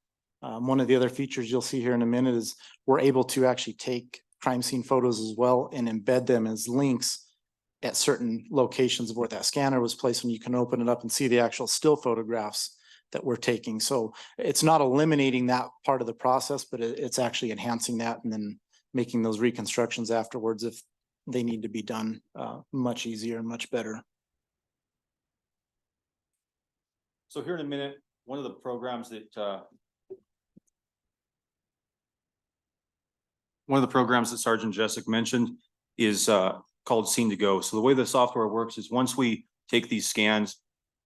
One of the other features you'll see here in a minute is we're able to actually take crime scene photos as well and embed them as links at certain locations of where that scanner was placed, when you can open it up and see the actual still photographs that we're taking. So it's not eliminating that part of the process, but it's actually enhancing that and then making those reconstructions afterwards, if they need to be done, much easier and much better. So here in a minute, one of the programs that Sergeant Jessic mentioned is called Scene2Go. So the way the software works is once we take these scans,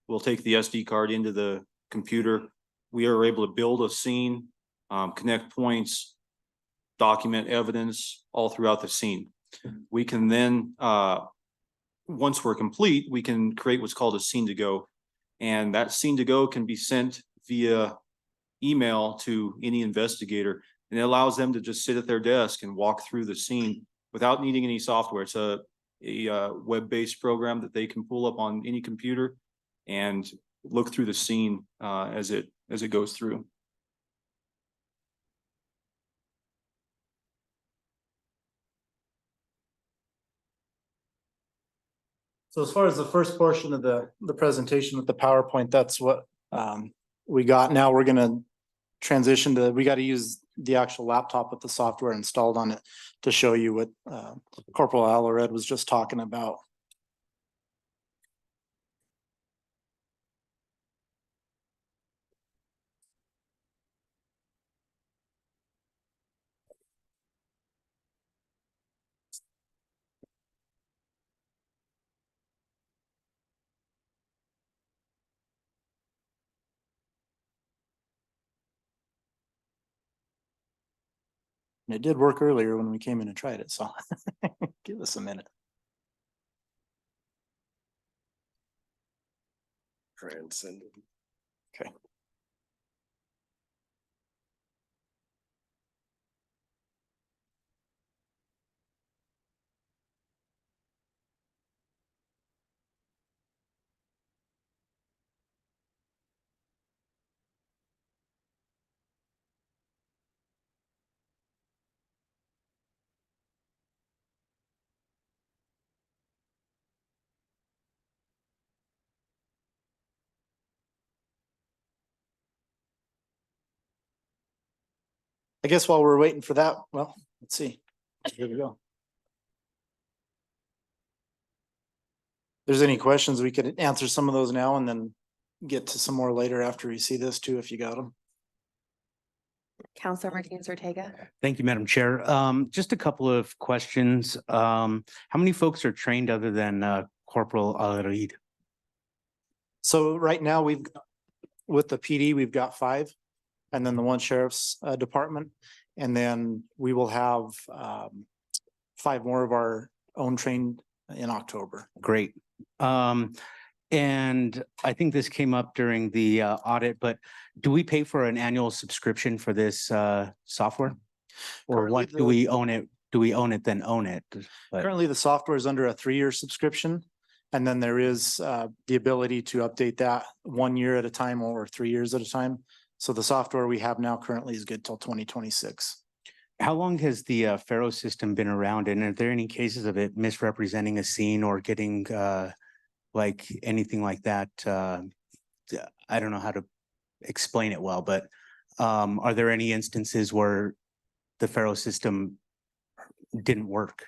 we'll take the SD card into the computer. We are able to build a scene, connect points, document evidence all throughout the scene. We can then, once we're complete, we can create what's called a Scene2Go. And that Scene2Go can be sent via email to any investigator, and it allows them to just sit at their desk and walk through the scene without needing any software. It's a web-based program that they can pull up on any computer and look through the scene as it goes through. So as far as the first portion of the presentation with the PowerPoint, that's what we got. Now we're gonna transition to, we got to use the actual laptop with the software installed on it to show you what Corporal Alared was just talking about. And it did work earlier when we came in and tried it, so give us a minute. Transcended. Okay. I guess while we're waiting for that, well, let's see. Here we go. If there's any questions, we could answer some of those now and then get to some more later after you see this too, if you got them. Counselor Martinez Ortega. Thank you, Madam Chair. Just a couple of questions. How many folks are trained other than Corporal Alarid? So right now with the PD, we've got 5. And then the one sheriff's department. And then we will have 5 more of our own trained in October. Great. And I think this came up during the audit, but do we pay for an annual subscription for this software? Or Currently what, do we own it? Do we own it, then own it? But- Currently, the software is under a 3-year subscription. And then there is the ability to update that 1 year at a time or 3 years at a time. So the software we have now currently is good till 2026. How long has the Faro system been around, and are there any cases of it misrepresenting a scene or getting like anything like that? I don't know how to explain it well, but are there any instances where the Faro system didn't work?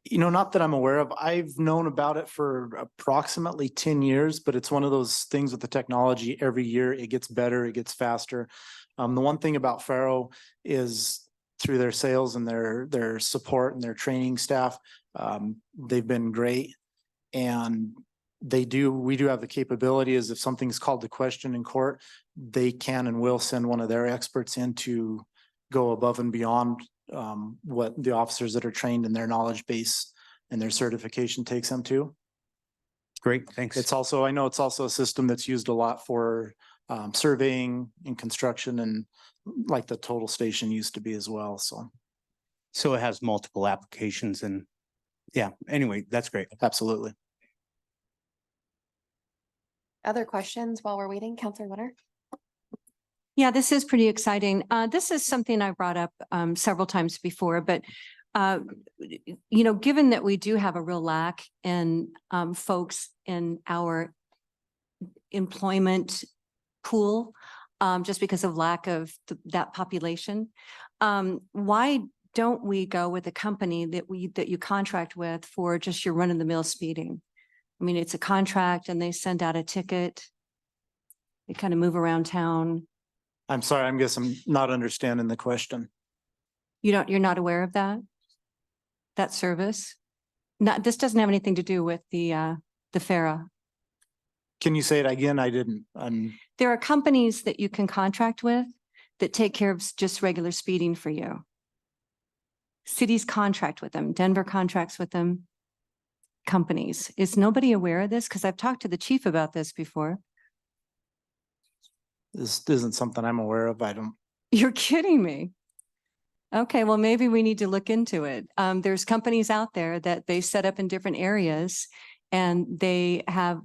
You know, not that I'm aware of. I've known about it for approximately 10 years, but it's one of those things with the technology. Every year it gets better, it gets faster. The one thing about Faro is through their sales and their support and their training staff, they've been great. And we do have the capability is if something's called to question in court, they can and will send one of their experts in to go above and beyond what the officers that are trained in their knowledge base and their certification takes them to. Great, thanks. It's also, I know it's also a system that's used a lot for surveying and construction and like the total station used to be as well, so. So it has multiple applications and yeah, anyway, that's great. Absolutely. Other questions while we're waiting? Counselor Winter? Yeah, this is pretty exciting. This is something I brought up several times before, but given that we do have a real lack in folks in our employment pool, just because of lack of that population, why don't we go with a company that you contract with for just your run-of-the-mill speeding? I mean, it's a contract and they send out a ticket. They kind of move around town. I'm sorry, I guess I'm not understanding the question. You're not aware of that service? This doesn't have anything to do with the FARA. Can you say it again? I didn't. There are companies that you can contract with that take care of just regular speeding for you. Cities contract with them. Denver contracts with them. Companies. Is nobody aware of this? Because I've talked to the chief about this before. This isn't something I'm aware of. You're kidding me. Okay, well, maybe we need to look into it. There's companies out there that they set up in different areas and they have,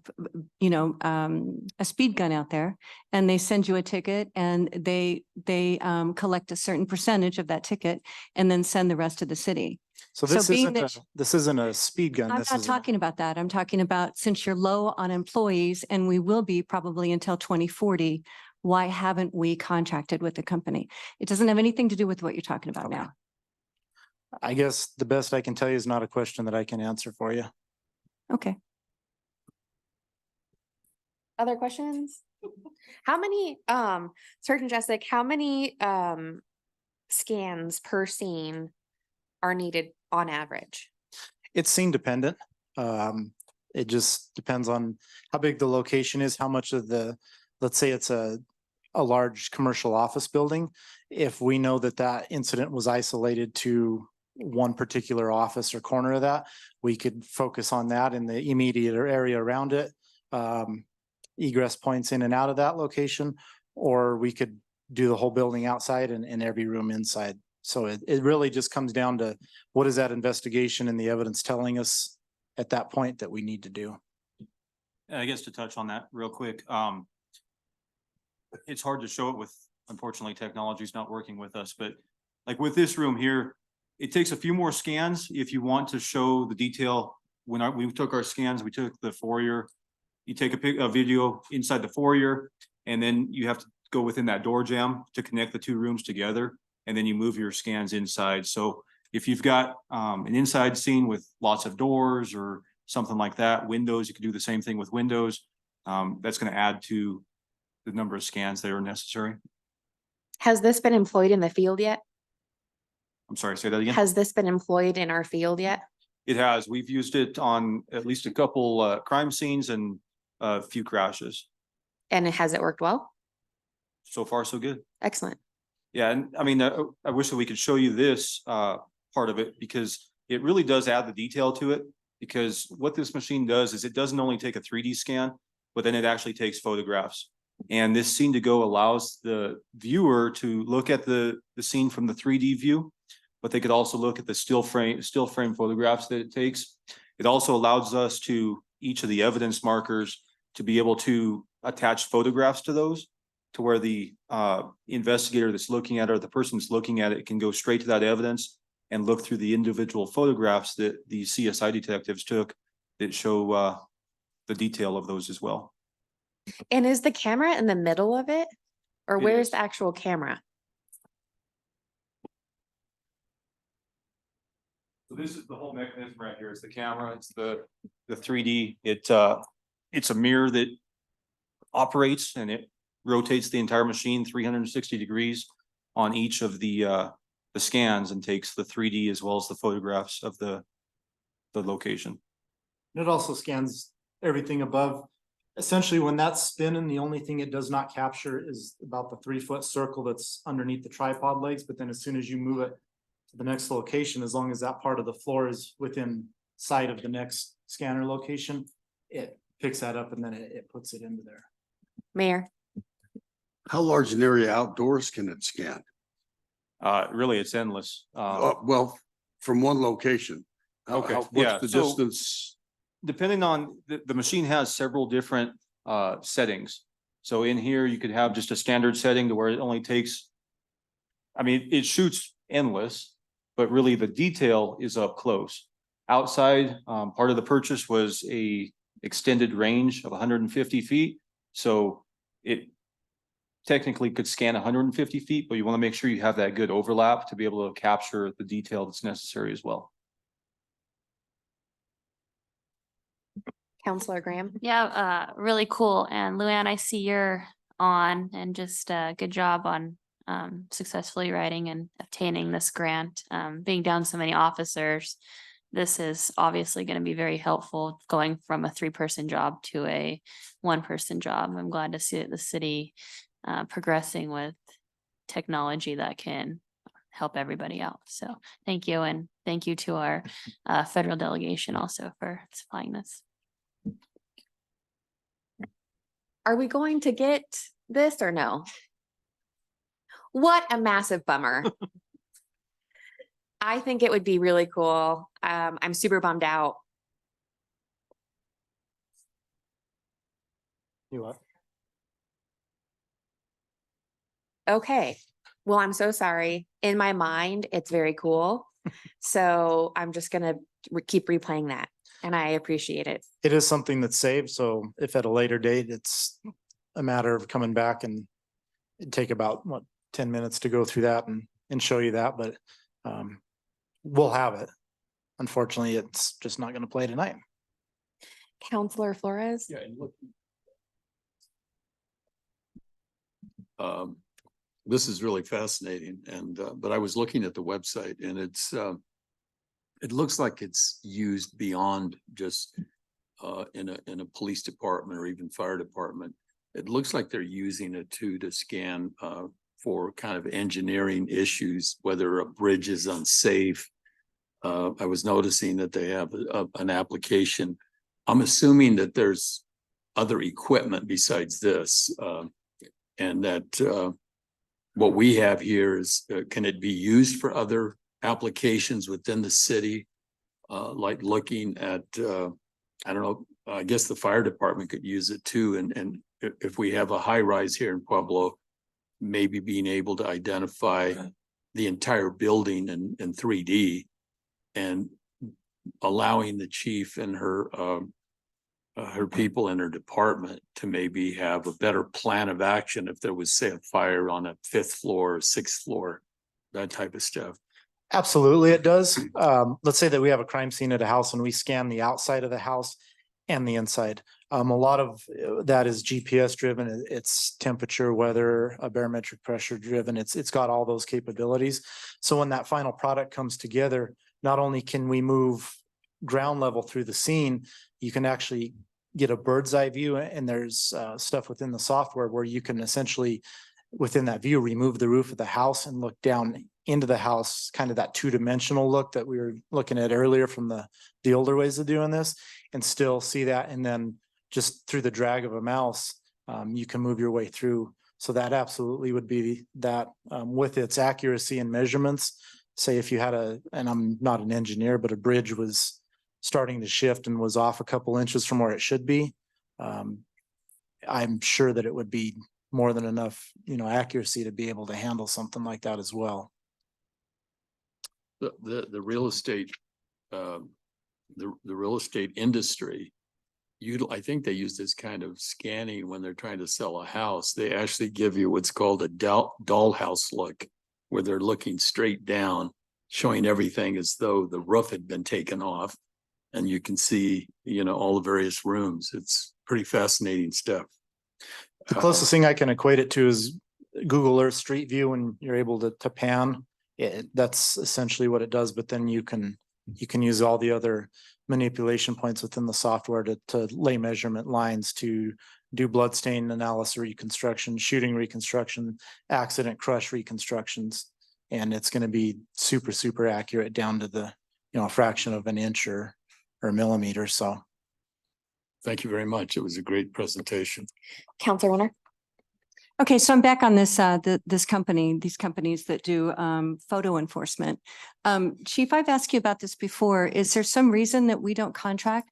a speed gun out there and they send you a ticket and they collect a certain percentage of that ticket and then send the rest to the city. So So being that- this isn't a speed gun. I'm This not is talking about that. I'm talking about since you're low on employees and we will be probably until 2040, why haven't we contracted with the company? It doesn't have anything to do with what you're talking about now. I guess the best I can tell you is not a question that I can answer for you. Okay. Other questions? How many, Sergeant Jessic, how many, scans per scene are needed on average? It's scene dependent. It just depends on how big the location is, how much of let's say it's a large commercial office building. If we know that that incident was isolated to one particular office or corner of that, we could focus on that in the immediate area around it. Egress points in and out of that location, or we could do the whole building outside and every room inside. So it really just comes down to what is that investigation and the evidence telling us at that point that we need to do. And I guess to touch on that real quick, it's hard to show it with, unfortunately, technology's not working with us, but like with this room here, it takes a few more scans if you want to show the detail. When we took our scans, we took the foyer, you take a video inside the foyer, and then you have to go within that door jamb to connect the two rooms together, and then you move your scans inside. So if you've got an inside scene with lots of doors or something like that, windows, you can do the same thing with windows. That's going to add to the number of scans that are necessary. Has this been employed in the field yet? I'm sorry, say that again. Has this been employed in our field yet? It has. We've used it on at least a couple crime scenes and a few crashes. And has it worked well? So far, so good. Excellent. Yeah, and I mean, I wish that we could show you this part of it because it really does add the detail to it. Because what this machine does is it doesn't only take a 3D scan, but then it actually takes photographs. And this scene to go allows the viewer to look at the scene from the 3D view, but they could also look at the still frame photographs that it takes. It also allows us to each of the evidence markers to be able to attach photographs to those, to where the investigator that's looking at it or the person that's looking at it can go straight to that evidence and look through the individual photographs that the CSI detectives took that show the detail of those as well. And is the camera in the middle of it? Or It where's is. the actual camera? So this is the whole mechanism right here. It's the camera, it's the 3D. It's a mirror that operates and it rotates the entire machine 360 degrees on each of the scans and takes the 3D as well as the photographs of the location. It also scans everything above. Essentially, when that's spinning, the only thing it does not capture is about the 3-foot circle that's underneath the tripod legs. But then as soon as you move it to the next location, as long as that part of the floor is within sight of the next scanner location, it picks that up and then it puts it into there. Mayor? How large an area outdoors can it scan? Really, it's endless. Well, from one location. Okay, What's yeah, the so- distance? Depending on the machine has several different settings. So in here, you could have just a standard setting to where it only takes. I mean, it shoots endless, but really the detail is up close. Outside, part of the purchase was a extended range of 150 feet. So it technically could scan 150 feet, but you want to make sure you have that good overlap to be able to capture the detail that's necessary as well. Counselor Graham? Yeah, really cool. And Luann, I see you're on and just good job on successfully writing and obtaining this grant. Being down so many officers, this is obviously going to be very helpful going from a 3-person job to a 1-person job. I'm glad to see that the city progressing with technology that can help everybody out. So thank you. And thank you to our federal delegation also for supplying this. Are we going to get this or no? What a massive bummer. I think it would be really cool. I'm super bummed out. You what? Okay, well, I'm so sorry. In my mind, it's very cool. So I'm just gonna keep replaying that and I appreciate it. It is something that's saved, so if at a later date, it's a matter of coming back and it'd take about, what, 10 minutes to go through that and show you that, but we'll have it. Unfortunately, it's just not gonna play tonight. Counselor Flores? Yeah, and look. This is really fascinating and, but I was looking at the website and it's, it looks like it's used beyond just, in a police department or even fire department. It looks like they're using it too to scan, for kind of engineering issues, whether a bridge is unsafe. I was noticing that they have an application. I'm assuming that there's other equipment besides this, and that, what we have here is, can it be used for other applications within the city? Like looking at, I don't know, I guess the fire department could use it too. And if we have a high rise here in Pueblo, maybe being able to identify the entire building in 3D and allowing the chief and her people in her department to maybe have a better plan of action if there was, say, a fire on a 5th floor or 6th floor, that type of stuff. Absolutely, it does. Let's say that we have a crime scene at a house and we scan the outside of the house and the inside. A lot of that is GPS driven. It's temperature, weather, barometric pressure driven. It's got all those capabilities. So when that final product comes together, not only can we move ground level through the scene, you can actually get a bird's eye view, and there's stuff within the software where you can essentially, within that view, remove the roof of the house and look down into the house, kind of that 2-dimensional look that we were looking at earlier from the older ways of doing this, and still see that. And then just through the drag of a mouse, you can move your way through. So that absolutely would be that, with its accuracy and measurements. Say if you had and I'm not an engineer, but a bridge was starting to shift and was off a couple inches from where it should be, I'm sure that it would be more than enough, accuracy to be able to handle something like that as well. The real estate, the real estate industry, I think they use this kind of scanning when they're trying to sell a house. They actually give you what's called a dollhouse look, where they're looking straight down, showing everything as though the roof had been taken off. And you can see, all the various rooms. It's pretty fascinating stuff. The closest thing I can equate it to is Google Earth Street View, when you're able to pan. That's essentially what it does, but then you can use all the other manipulation points within the software to lay measurement lines, to do bloodstain analysis reconstruction, shooting reconstruction, accident crush reconstructions. And it's going to be super, super accurate down to the, a fraction of an inch or a millimeter. So. Thank you very much. It was a great presentation. Counselor Winter? Okay, so I'm back on this, these companies that do photo enforcement. Chief, I've asked you about this before. Is there some reason that we don't contract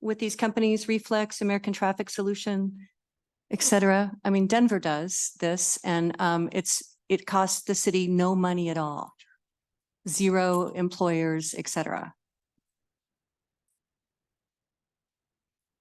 with these companies, Reflex, American Traffic Solution, et cetera? I mean, Denver does this, and it costs the city no money at all. 0 employers, et cetera.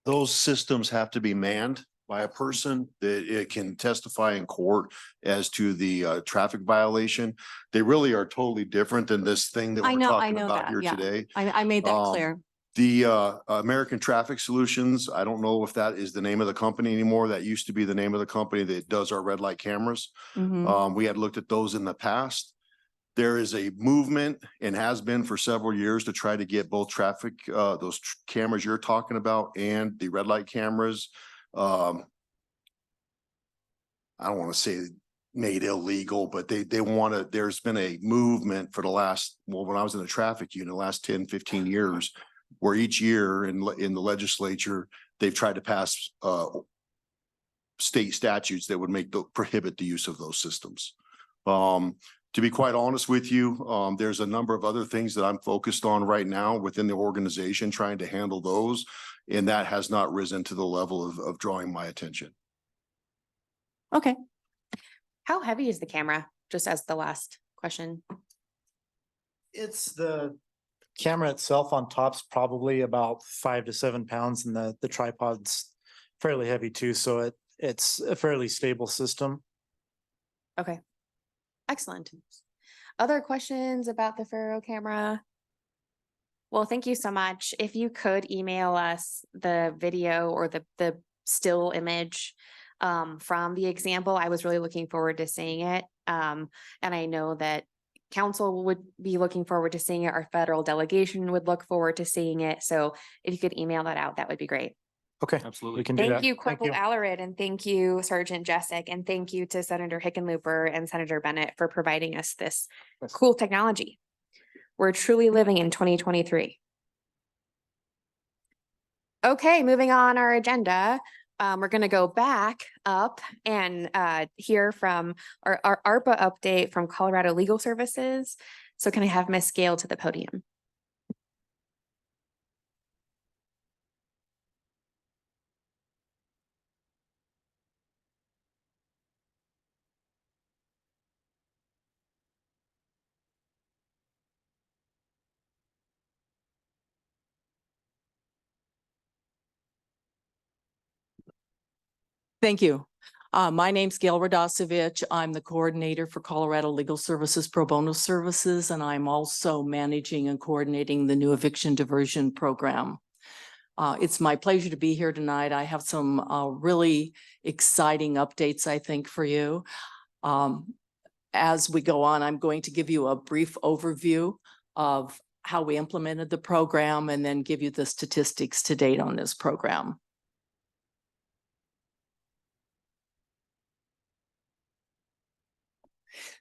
Those systems have to be manned by a person that it can testify in court as to the traffic violation. They really are totally different than this thing that I we're know talking about that, here yeah. today. I made that clear. The American Traffic Solutions, I don't know if that is the name of the company anymore. That used to be the name of the company that does our red light cameras. Mhm. We had looked at those in the past. There is a movement, and has been for several years, to try to get both traffic, those cameras you're talking about and the red light cameras. I don't want to say made illegal, but they want to, there's been a movement for the last, when I was in the traffic unit, the last 10, 15 years, where each year in the legislature, they've tried to pass state statutes that would prohibit the use of those systems. To be quite honest with you, there's a number of other things that I'm focused on right now within the organization, trying to handle those. And that has not risen to the level of drawing my attention. Okay. How heavy is the camera? Just as the last question. It's the camera itself on top's probably about 5 to 7 pounds, and the tripod's fairly heavy too, so it's a fairly stable system. Okay. Excellent. Other questions about the Faro camera? Well, thank you so much. If you could email us the video or the still image from the example, I was really looking forward to seeing it. And I know that council would be looking forward to seeing it. Our federal delegation would look forward to seeing it. So if you could email that out, that would be great. Okay, Absolutely. we can do that. Thank you, Corporal Alarid, and thank you, Sergeant Jessic, and thank you to Senator Hickenlooper and Senator Bennett for providing us this cool technology. We're truly living in 2023. Okay, moving on our agenda. We're going to go back up and hear from our ARPA update from Colorado Legal Services. So can I have Miss Gale to the podium? Thank you. My name's Gail Radosevich. I'm the coordinator for Colorado Legal Services Pro Bono Services, and I'm also managing and coordinating the new eviction diversion program. It's my pleasure to be here tonight. I have some really exciting updates, I think, for you. As we go on, I'm going to give you a brief overview of how we implemented the program and then give you the statistics to date on this program.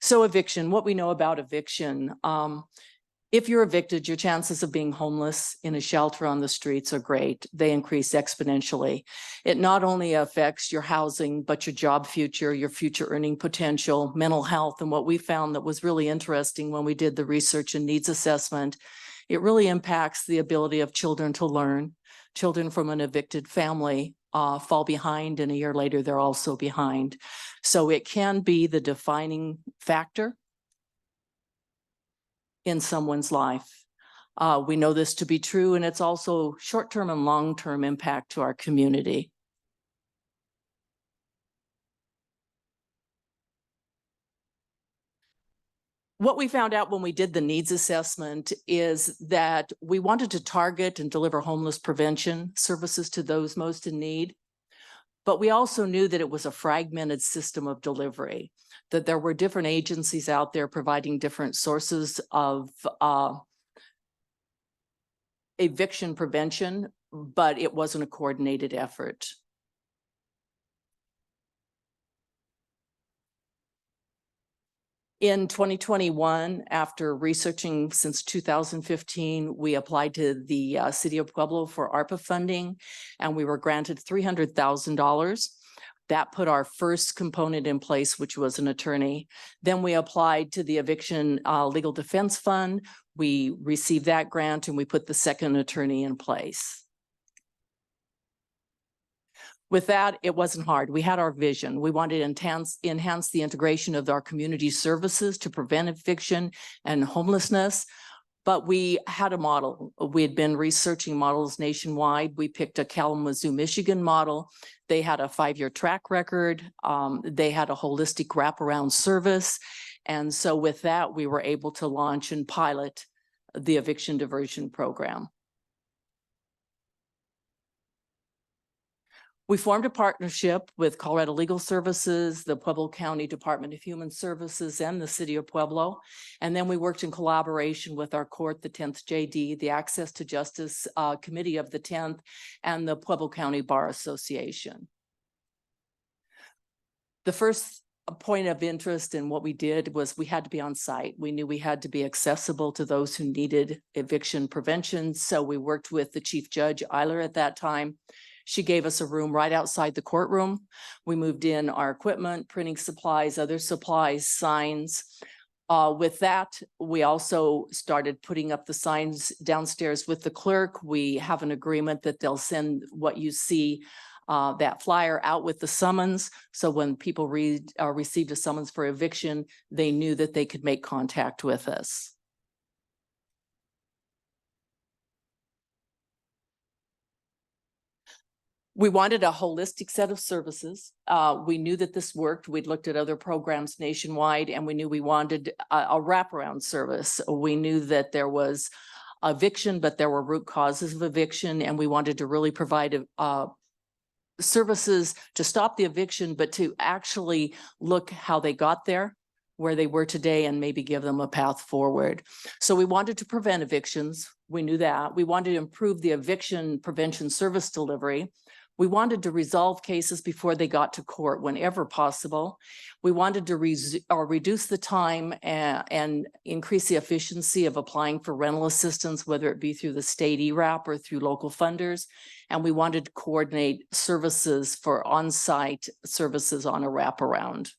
So eviction, what we know about eviction. If you're evicted, your chances of being homeless in a shelter on the streets are great. They increase exponentially. It not only affects your housing, but your job future, your future earning potential, mental health. And what we found that was really interesting when we did the research and needs assessment, it really impacts the ability of children to learn. Children from an evicted family fall behind, and a year later, they're also behind. So it can be the defining factor in someone's life. We know this to be true, and it's also short-term and long-term impact to our community. What we found out when we did the needs assessment is that we wanted to target and deliver homeless prevention services to those most in need. But we also knew that it was a fragmented system of delivery, that there were different agencies out there providing different sources of eviction prevention, but it wasn't a coordinated effort. In 2021, after researching since 2015, we applied to the City of Pueblo for ARPA funding, and we were granted $300,000. That put our first component in place, which was an attorney. Then we applied to the Eviction Legal Defense Fund. We received that grant, and we put the second attorney in place. With that, it wasn't hard. We had our vision. We wanted to enhance the integration of our community services to prevent eviction and homelessness. But we had a model. We had been researching models nationwide. We picked a Kalamazoo, Michigan model. They had a 5-year track record. They had a holistic wraparound service. And so with that, we were able to launch and pilot the eviction diversion program. We formed a partnership with Colorado Legal Services, the Pueblo County Department of Human Services, and the City of Pueblo. And then we worked in collaboration with our court, the 10th JD, the Access to Justice Committee of the 10th, and the Pueblo County Bar Association. The first point of interest in what we did was we had to be on site. We knew we had to be accessible to those who needed eviction prevention. So we worked with the Chief Judge Eiler at that time. She gave us a room right outside the courtroom. We moved in our equipment, printing supplies, other supplies, signs. With that, we also started putting up the signs downstairs with the clerk. We have an agreement that they'll send what you see, that flyer out with the summons. So when people received a summons for eviction, they knew that they could make contact with us. We wanted a holistic set of services. We knew that this worked. We'd looked at other programs nationwide, and we knew we wanted a wraparound service. We knew that there was eviction, but there were root causes of eviction, and we wanted to really provide services to stop the eviction, but to actually look how they got there, where they were today, and maybe give them a path forward. So we wanted to prevent evictions. We knew that. We wanted to improve the eviction prevention service delivery. We wanted to resolve cases before they got to court whenever possible. We wanted to reduce the time and increase the efficiency of applying for rental assistance, whether it be through the state ERAP or through local funders. And we wanted to coordinate services for on-site services on a wraparound.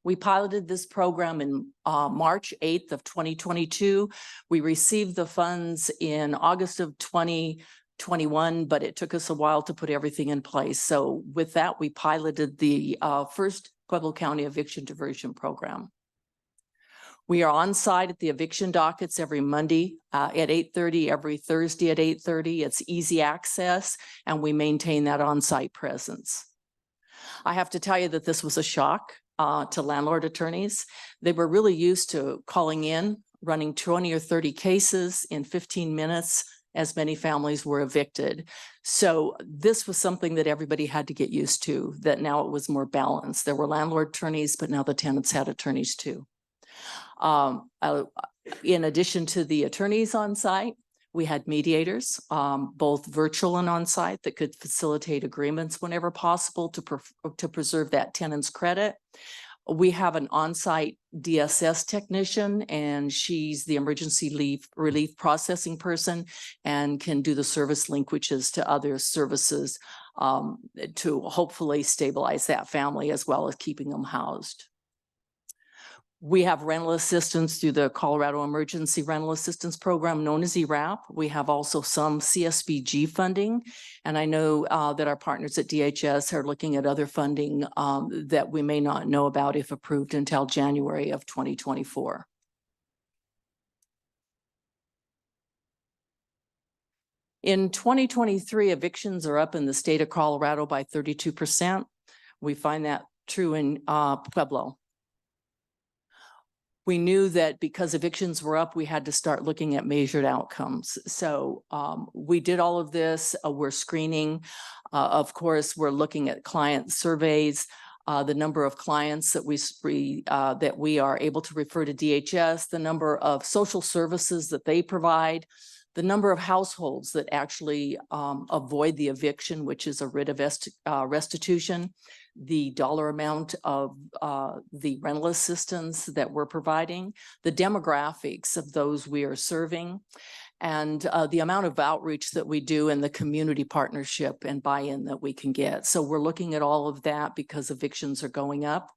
We piloted this program in March 8th of 2022. We received the funds in August of 2021, but it took us a while to put everything in place. So with that, we piloted the first Pueblo County Eviction Diversion Program. We are on site at the eviction dockets every Monday at 8:30, every Thursday at 8:30. It's easy access, and we maintain that on-site presence. I have to tell you that this was a shock to landlord attorneys. They were really used to calling in, running 20 or 30 cases in 15 minutes, as many families were evicted. So this was something that everybody had to get used to, that now it was more balanced. There were landlord attorneys, but now the tenants had attorneys too. In addition to the attorneys on site, we had mediators, both virtual and on site, that could facilitate agreements whenever possible to preserve that tenant's credit. We have an on-site DSS technician, and she's the emergency relief processing person and can do the service linkages to other services to hopefully stabilize that family as well as keeping them housed. We have rental assistance through the Colorado Emergency Rental Assistance Program known as ERAP. We have also some CSBG funding. And I know that our partners at DHS are looking at other funding that we may not know about if approved until January of 2024. In 2023, evictions are up in the state of Colorado by 32%. We find that true in Pueblo. We knew that because evictions were up, we had to start looking at measured outcomes. So we did all of this. We're screening. Of course, we're looking at client surveys, the number of clients that we are able to refer to DHS, the number of social services that they provide, the number of households that actually avoid the eviction, which is a writ of restitution, the dollar amount of the rental assistance that we're providing, the demographics of those we are serving, and the amount of outreach that we do and the community partnership and buy-in that we can get. So we're looking at all of that because evictions are going up.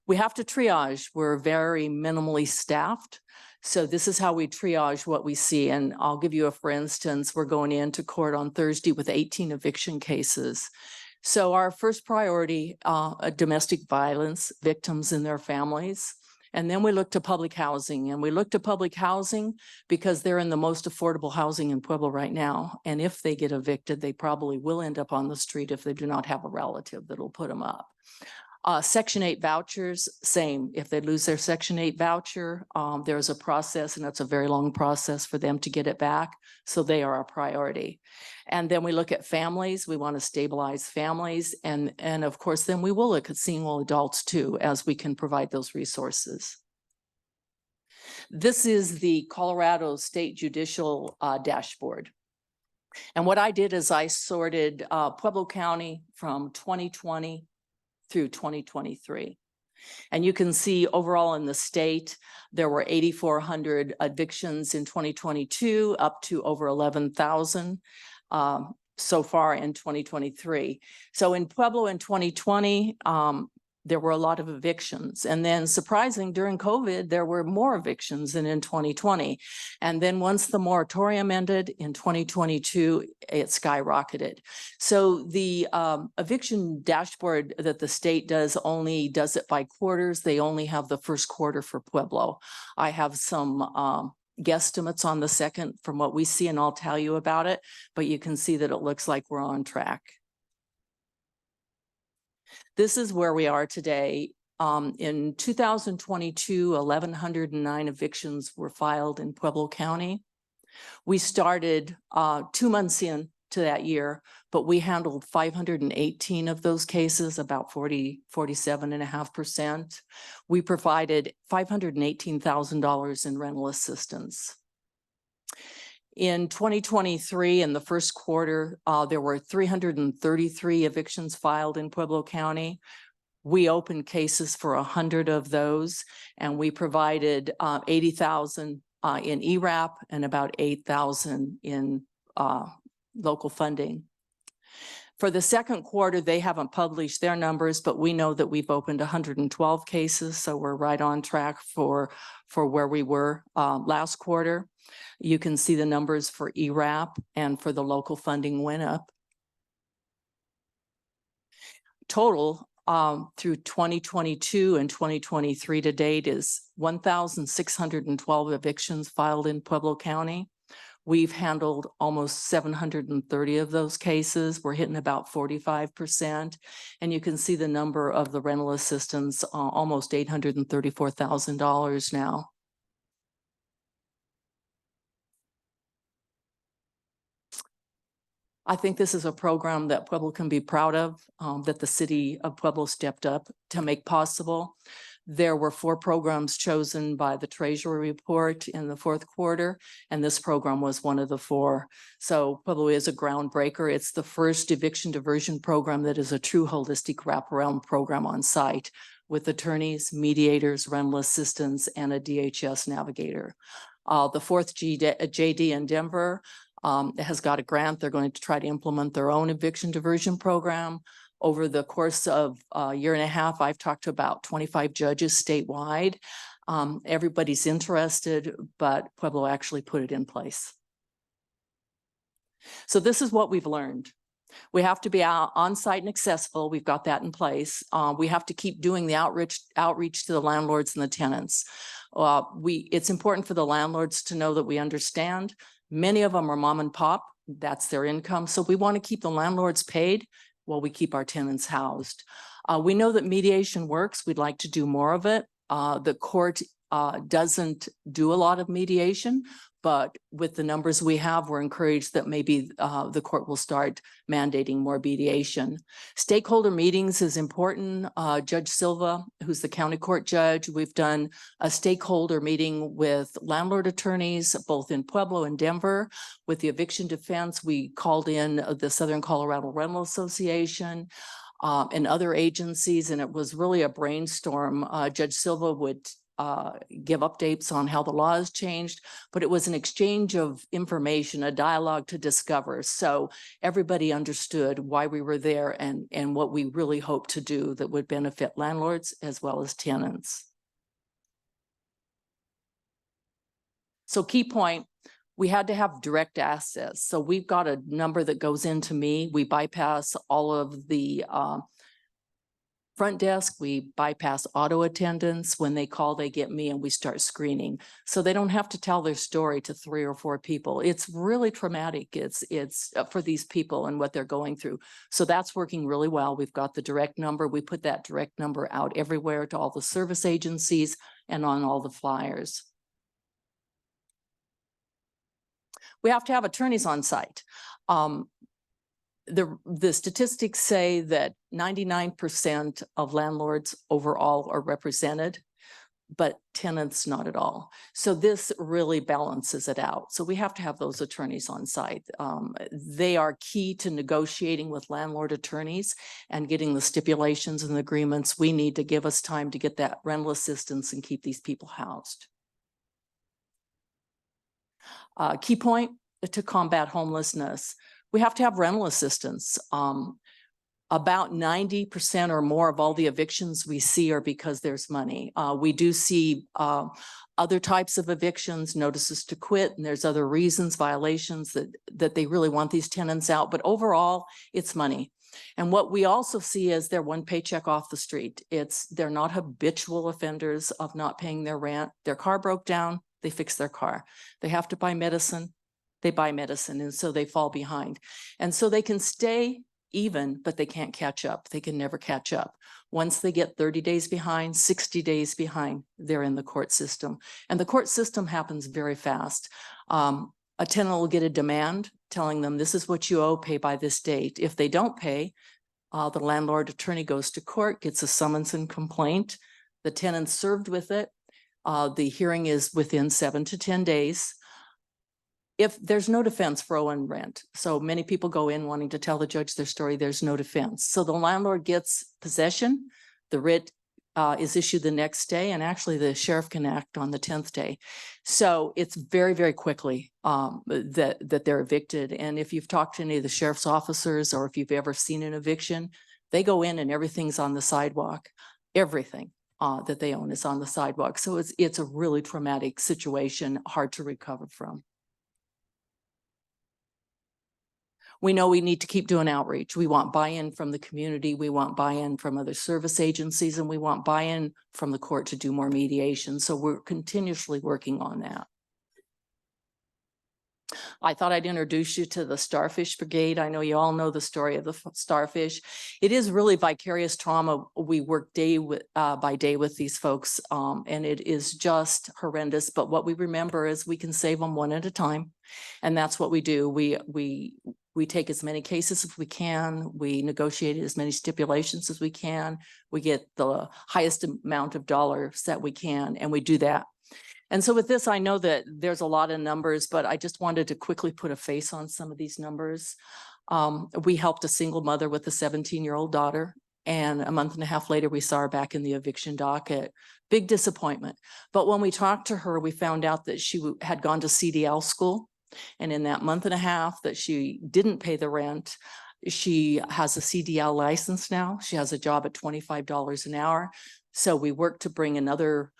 We have to triage. We're very minimally staffed. So this is how we triage what we see. And I'll give you for instance, we're going into court on Thursday with 18 eviction cases. So our first priority, domestic violence victims and their families. And then we look to public housing, and we look to public housing because they're in the most affordable housing in Pueblo right now. And if they get evicted, they probably will end up on the street if they do not have a relative that'll put them up. Section 8 vouchers, same. If they lose their Section 8 voucher, there's a process, and it's a very long process for them to get it back. So they are our priority. And then we look at families. We want to stabilize families. And of course, then we will look at single adults too, as we can provide those resources. This is the Colorado State Judicial dashboard. And what I did is I sorted Pueblo County from 2020 through 2023. And you can see overall in the state, there were 8,400 evictions in 2022, up to over 11,000 so far in 2023. So in Pueblo in 2020, there were a lot of evictions. And then surprising, during COVID, there were more evictions than in 2020. And then once the moratorium ended in 2022, it skyrocketed. So the eviction dashboard that the state does only does it by quarters. They only have the first quarter for Pueblo. I have some guesstimates on the second from what we see, and I'll tell you about it, but you can see that it looks like we're on track. This is where we are today. In 2022, 1,109 evictions were filed in Pueblo County. We started 2 months in to that year, but we handled 518 of those cases, about 47.5%. We provided $518,000 in rental assistance. In 2023, in the first quarter, there were 333 evictions filed in Pueblo County. We opened cases for 100 of those, and we provided 80,000 in ERAP and about 8,000 in local funding. For the second quarter, they haven't published their numbers, but we know that we've opened 112 cases, so we're right on track for where we were last quarter. You can see the numbers for ERAP and for the local funding went up. Total through 2022 and 2023 to date is 1,612 evictions filed in Pueblo County. We've handled almost 730 of those cases. We're hitting about 45%. And you can see the number of the rental assistance, almost $834,000 now. I think this is a program that Pueblo can be proud of, that the city of Pueblo stepped up to make possible. There were 4 programs chosen by the Treasury report in the fourth quarter, and this program was one of the 4. So Pueblo is a groundbreaker. It's the first eviction diversion program that is a true holistic wraparound program on site with attorneys, mediators, rental assistants, and a DHS navigator. The 4th JD in Denver has got a grant. They're going to try to implement their own eviction diversion program. Over the course of a year and a half, I've talked to about 25 judges statewide. Everybody's interested, but Pueblo actually put it in place. So this is what we've learned. We have to be on-site and accessible. We've got that in place. We have to keep doing the outreach to the landlords and the tenants. It's important for the landlords to know that we understand. Many of them are mom and pop. That's their income. So we want to keep the landlords paid while we keep our tenants housed. We know that mediation works. We'd like to do more of it. The court doesn't do a lot of mediation, but with the numbers we have, we're encouraged that maybe the court will start mandating more mediation. Stakeholder meetings is important. Judge Silva, who's the county court judge, we've done a stakeholder meeting with landlord attorneys, both in Pueblo and Denver. With the eviction defense, we called in the Southern Colorado Rental Association and other agencies, and it was really a brainstorm. Judge Silva would give updates on how the law has changed, but it was an exchange of information, a dialogue to discover. So everybody understood why we were there and what we really hope to do that would benefit landlords as well as tenants. So key point, we had to have direct access. So we've got a number that goes into me. We bypass all of the front desk, we bypass auto attendants. When they call, they get me and we start screening. So they don't have to tell their story to 3 or 4 people. It's really traumatic. It's for these people and what they're going through. So that's working really well. We've got the direct number. We put that direct number out everywhere to all the service agencies and on all the flyers. We have to have attorneys on site. The statistics say that 99% of landlords overall are represented, but tenants not at all. So this really balances it out. So we have to have those attorneys on site. They are key to negotiating with landlord attorneys and getting the stipulations and the agreements we need to give us time to get that rental assistance and keep these people housed. Key point to combat homelessness. We have to have rental assistance. About 90% or more of all the evictions we see are because there's money. We do see other types of evictions, notices to quit, and there's other reasons, violations that they really want these tenants out. But overall, it's money. And what we also see is they're one paycheck off the street. They're not habitual offenders of not paying their rent. Their car broke down, they fix their car. They have to buy medicine, they buy medicine, and so they fall behind. And so they can stay even, but they can't catch up. They can never catch up. Once they get 30 days behind, 60 days behind, they're in the court system. And the court system happens very fast. A tenant will get a demand telling them, this is what you owe, pay by this date. If they don't pay, the landlord attorney goes to court, gets a summons and complaint. The tenant's served with it. The hearing is within 7 to 10 days. If there's no defense for owing rent, so many people go in wanting to tell the judge their story, there's no defense. So the landlord gets possession, the writ is issued the next day, and actually the sheriff can act on the 10th day. So it's very, very quickly that they're evicted. And if you've talked to any of the sheriff's officers, or if you've ever seen an eviction, they go in and everything's on the sidewalk. Everything that they own is on the sidewalk. So it's a really traumatic situation, hard to recover from. We know we need to keep doing outreach. We want buy-in from the community. We want buy-in from other service agencies, and we want buy-in from the court to do more mediation. So we're continuously working on that. I thought I'd introduce you to the Starfish Brigade. I know you all know the story of the starfish. It is really vicarious trauma. We work day by day with these folks, and it is just horrendous. But what we remember is we can save them one at a time, and that's what we do. We take as many cases as we can. We negotiate as many stipulations as we can. We get the highest amount of dollars that we can, and we do that. And so with this, I know that there's a lot of numbers, but I just wanted to quickly put a face on some of these numbers. We helped a single mother with a 17-year-old daughter, and a month and a half later, we saw her back in the eviction docket. Big disappointment. But when we talked to her, we found out that she had gone to CDL school. And in that month and a half that she didn't pay the rent, she has a CDL license now. She has a job at $25 an hour. So we worked to bring another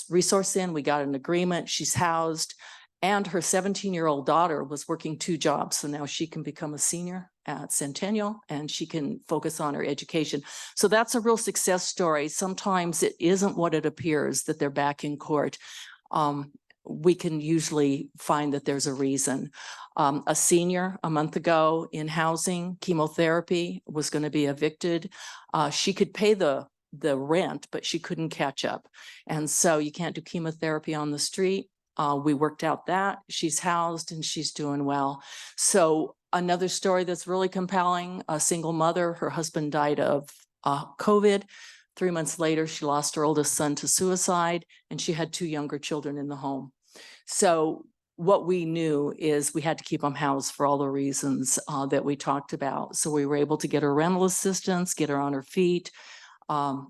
resource in. We got an agreement. She's housed, and her 17-year-old daughter was working 2 jobs. So now she can become a senior at Centennial, and she can focus on her education. So that's a real success story. Sometimes it isn't what it appears that they're back in court. We can usually find that there's a reason. A senior a month ago in housing, chemotherapy, was going to be evicted. She could pay the rent, but she couldn't catch up. And so you can't do chemotherapy on the street. We worked out that. She's housed and she's doing well. So another story that's really compelling, a single mother, her husband died of COVID. 3 months later, she lost her oldest son to suicide, and she had 2 younger children in the home. So what we knew is we had to keep them housed for all the reasons that we talked about. So we were able to get her rental assistance, get her on her feet.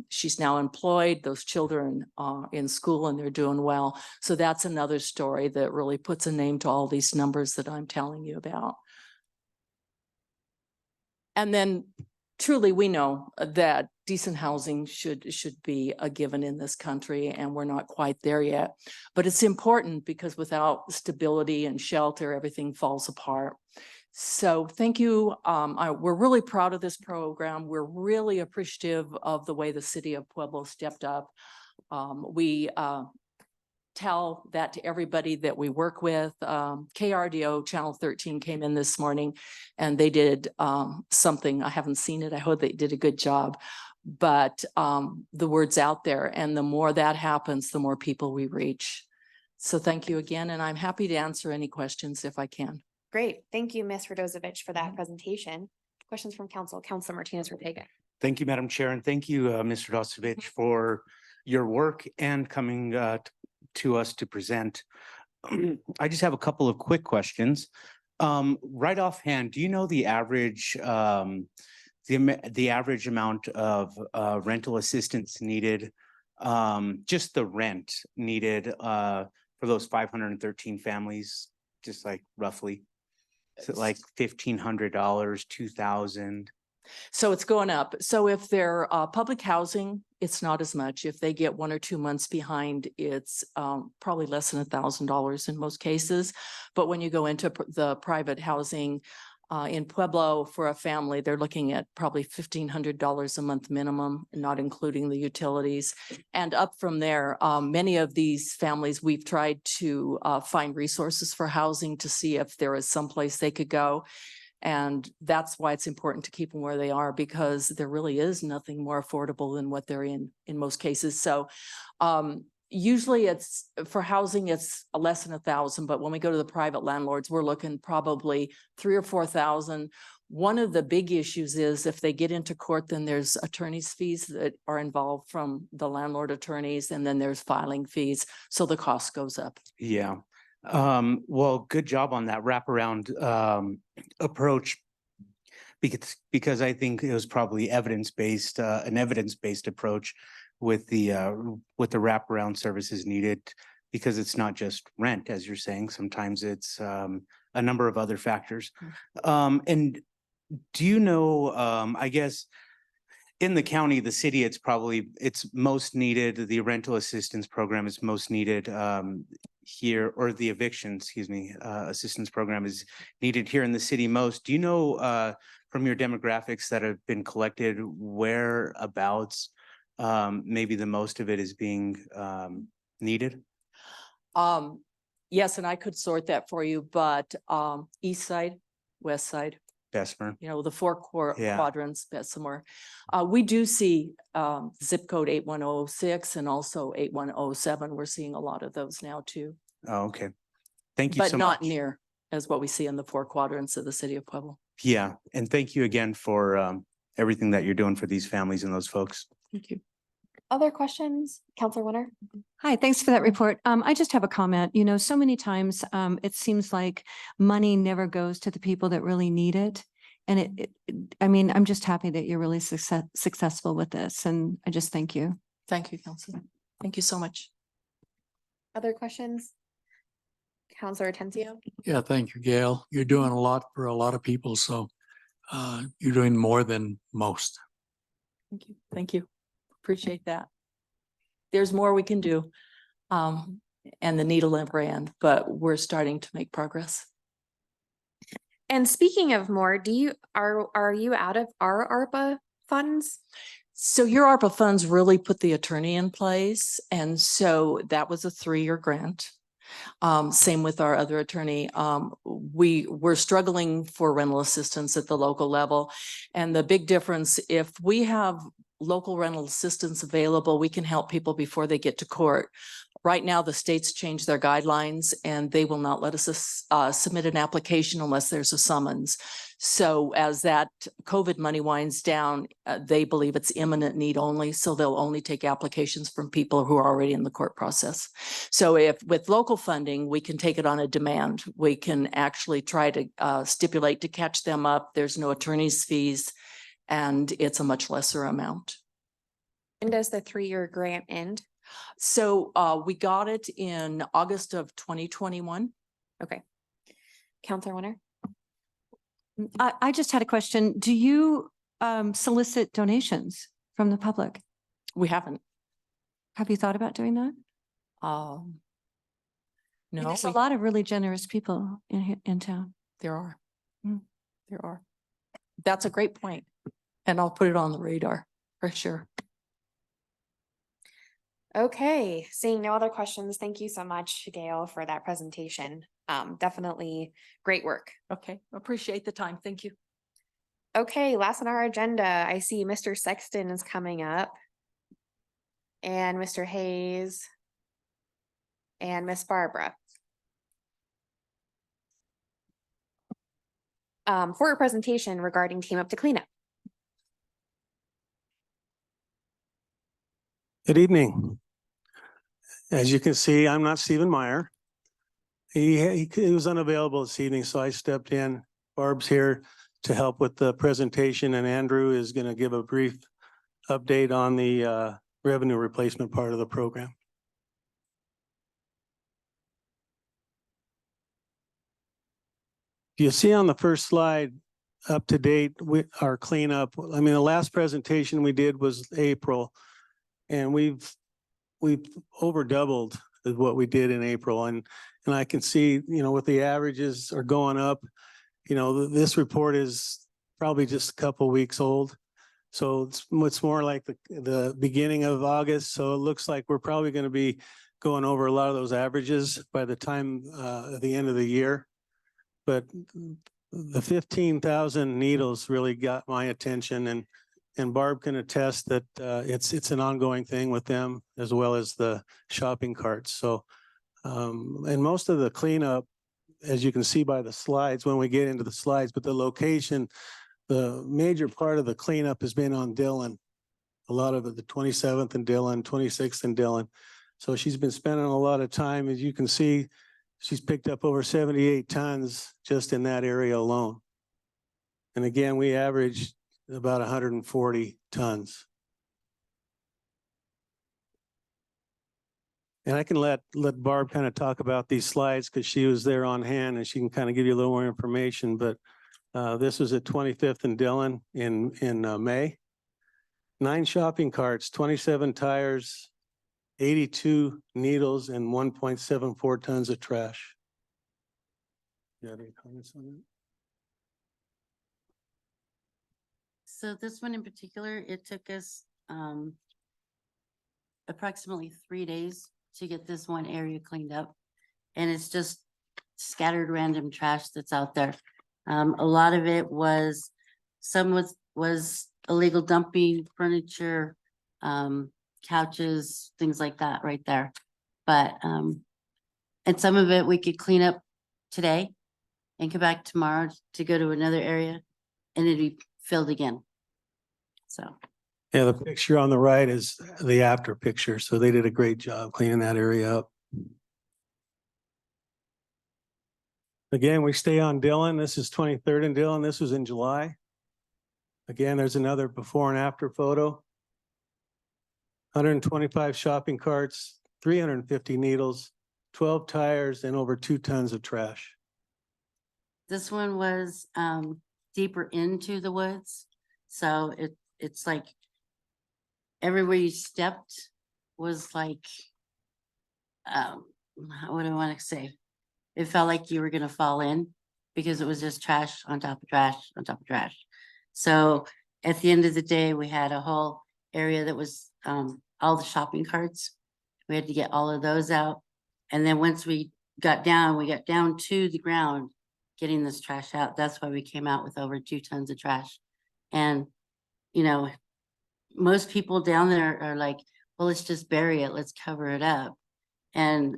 She's now employed, those children are in school and they're doing well. So that's another story that really puts a name to all these numbers that I'm telling you about. And then truly, we know that decent housing should be a given in this country, and we're not quite there yet. But it's important because without stability and shelter, everything falls apart. So thank you. We're really proud of this program. We're really appreciative of the way the city of Pueblo stepped up. We tell that to everybody that we work with. KRDO Channel 13 came in this morning and they did something. I haven't seen it. I hope they did a good job. But the word's out there, and the more that happens, the more people we reach. So thank you again, and I'm happy to answer any questions if I can. Great. Thank you, Ms. Radosevich, for that presentation. Questions from council. Councilor Martinez-Ortega. Thank you, Madam Chair, and thank you, Mr. Radosevich, for your work and coming to us to present. I just have a couple of quick questions. Right offhand, do you know the average the average amount of rental assistance needed, just the rent needed for those 513 families, just like roughly? Is it like $1,500, $2,000? So it's going up. So if they're public housing, it's not as much. If they get 1 or 2 months behind, it's probably less than $1,000 in most cases. But when you go into the private housing in Pueblo for a family, they're looking at probably $1,500 a month minimum, not including the utilities. And up from there, many of these families, we've tried to find resources for housing to see if there is someplace they could go. And that's why it's important to keep them where they are, because there really is nothing more affordable than what they're in most cases. So usually it's for housing, it's less than 1,000, but when we go to the private landlords, we're looking probably 3,000 or 4,000. One of the big issues is if they get into court, then there's attorney's fees that are involved from the landlord attorneys, and then there's filing fees. So the cost goes up. Yeah. Well, good job on that wraparound approach. Because I think it was probably evidence-based, an evidence-based approach with the wraparound services needed, because it's not just rent, as you're saying. Sometimes it's a number of other factors. And do you know, I guess in the county, the city, it's most needed. The rental assistance program is most needed here, or the eviction, excuse me, assistance program is needed here in the city most. Do you know from your demographics that have been collected, whereabouts maybe the most of it is being needed? Yes, and I could sort that for you, but east side, west side, Bessemer. you know, the four Yeah. quadrants, Bessemer. We do see zip code 8106 and also 8107. We're seeing a lot of those now too, Oh, okay. Thank you but so not much. near as what we see in the four quadrants of the city of Pueblo. Yeah, and thank you again for everything that you're doing for these families and those folks. Thank you. Other questions? Counselor Winter? Hi, thanks for that report. I just have a comment. You know, so many times it seems like money never goes to the people that really need it. And I mean, I'm just happy that you're really successful with this, and I just thank you. Thank you, Councilor. Thank you so much. Other questions? Counselor Atencio? Yeah, thank you, Gail. You're doing a lot for a lot of people, so you're doing more than most. Thank you. Thank you. Appreciate that. There's more we can do. And the needle never ends, but we're starting to make progress. And speaking of more, are you out of our ARPA funds? So your ARPA funds really put the attorney in place. And so that was a 3-year grant. Same with our other attorney. We're struggling for rental assistance at the local level. And the big difference, if we have local rental assistance available, we can help people before they get to court. Right now, the states changed their guidelines and they will not let us submit an application unless there's a summons. So as that COVID money winds down, they believe it's imminent need only. So they'll only take applications from people who are already in the court process. So if with local funding, we can take it on a demand. We can actually try to stipulate to catch them up. There's no attorney's fees and it's a much lesser amount. And does the 3-year grant end? So we got it in August of 2021. Okay. Counselor Winter? I just had a question. Do you solicit donations from the public? We haven't. Have you thought about doing that? No, There's a lot of really generous people in town. there are. Mm. There are. That's a great point. And I'll put it on the radar for sure. Okay, seeing no other questions, thank you so much, Gail, for that presentation. Definitely great work. Okay, appreciate the time. Thank you. Okay, last on our agenda, I see Mr. Sexton is coming up. And Mr. Hayes. And Miss Barbara. For a presentation regarding Team Up to Cleanup. Good evening. As you can see, I'm not Stephen Meyer. He was unavailable this evening, so I stepped in. Barb's here to help with the presentation, and Andrew is going to give a brief update on the revenue replacement part of the program. You see on the first slide, up to date with our cleanup. I mean, the last presentation we did was April. And we've over doubled what we did in April. And I can see, you know, what the averages are going up. You know, this report is probably just a couple weeks old. So it's more like the beginning of August. So it looks like we're probably going to be going over a lot of those averages by the time at the end of the year. But the 15,000 needles really got my attention, and Barb can attest that it's an ongoing thing with them as well as the shopping carts. So and most of the cleanup, as you can see by the slides, when we get into the slides, but the location, the major part of the cleanup has been on Dillon. A lot of it, the 27th and Dillon, 26th and Dillon. So she's been spending a lot of time. As you can see, she's picked up over 78 tons just in that area alone. And again, we averaged about 140 tons. And I can let Barb kind of talk about these slides because she was there on hand and she can kind of give you a little more information. But this was at 25th and Dillon in May. 9 shopping carts, 27 tires, 82 needles, and 1.74 tons of trash. You have any comments on that? So this one in particular, it took us approximately 3 days to get this one area cleaned up. And it's just scattered random trash that's out there. A lot of it was, some was illegal dumping, furniture, couches, things like that right there. But and some of it we could clean up today and come back tomorrow to go to another area and it'd be filled again. So. Yeah, the picture on the right is the after picture. So they did a great job cleaning that area up. Again, we stay on Dillon. This is 23rd and Dillon. This was in July. Again, there's another before and after photo. 125 shopping carts, 350 needles, 12 tires, and over 2 tons of trash. This one was deeper into the woods. So it's like everywhere you stepped was like, what do I want to say? It felt like you were going to fall in because it was just trash on top of trash on top of trash. So at the end of the day, we had a whole area that was all the shopping carts. We had to get all of those out. And then once we got down to the ground, getting this trash out. That's why we came out with over 2 tons of trash. And, you know, most people down there are like, well, let's just bury it. Let's cover it up. And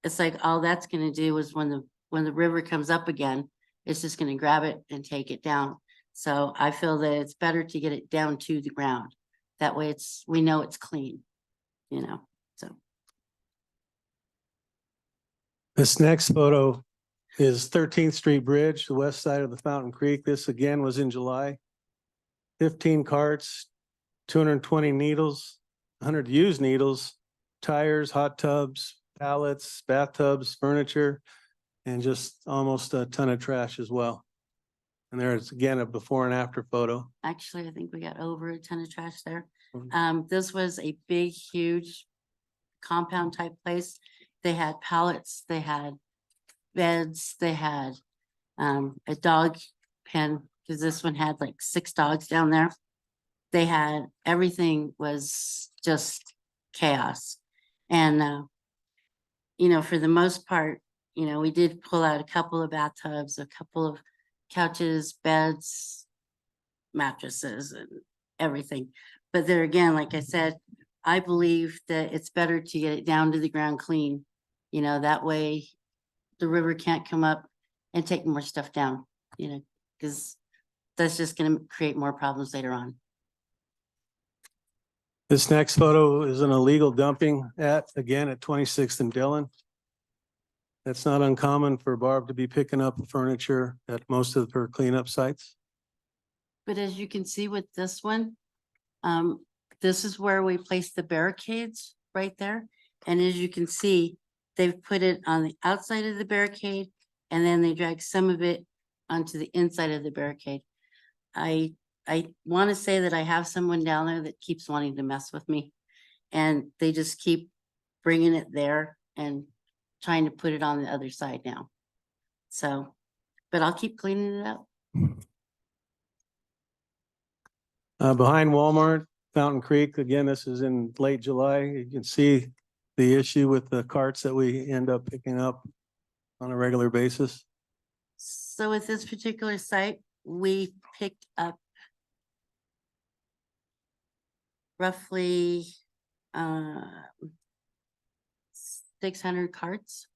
it's like, all that's going to do is when the river comes up again, it's just going to grab it and take it down. So I feel that it's better to get it down to the ground. That way we know it's clean, you know, so. This next photo is 13th Street Bridge, the west side of the Fountain Creek. This again was in July. 15 carts, 220 needles, 100 used needles, tires, hot tubs, pallets, bathtubs, furniture, and just almost a ton of trash as well. And there's again a before and after photo. Actually, I think we got over a ton of trash there. Mhm. This was a big, huge compound type place. They had pallets, they had beds, they had a dog pen, because this one had like 6 dogs down there. They had, everything was just chaos. And, you know, for the most part, you know, we did pull out a couple of bathtubs, a couple of couches, beds, mattresses, and everything. But there again, like I said, I believe that it's better to get it down to the ground clean. You know, that way the river can't come up and take more stuff down, you know, because that's just going to create more problems later on. This next photo is an illegal dumping at 26th and Dillon. That's not uncommon for Barb to be picking up furniture at most of her cleanup sites. But as you can see with this one, this is where we place the barricades right there. And as you can see, they've put it on the outside of the barricade and then they drag some of it onto the inside of the barricade. I want to say that I have someone down there that keeps wanting to mess with me. And they just keep bringing it there and trying to put it on the other side now. So, but I'll keep cleaning it up. Behind Walmart, Fountain Creek, again, this is in late July. You can see the issue with the carts that we end up picking up on a regular basis. So with this particular site, we picked up roughly 600 carts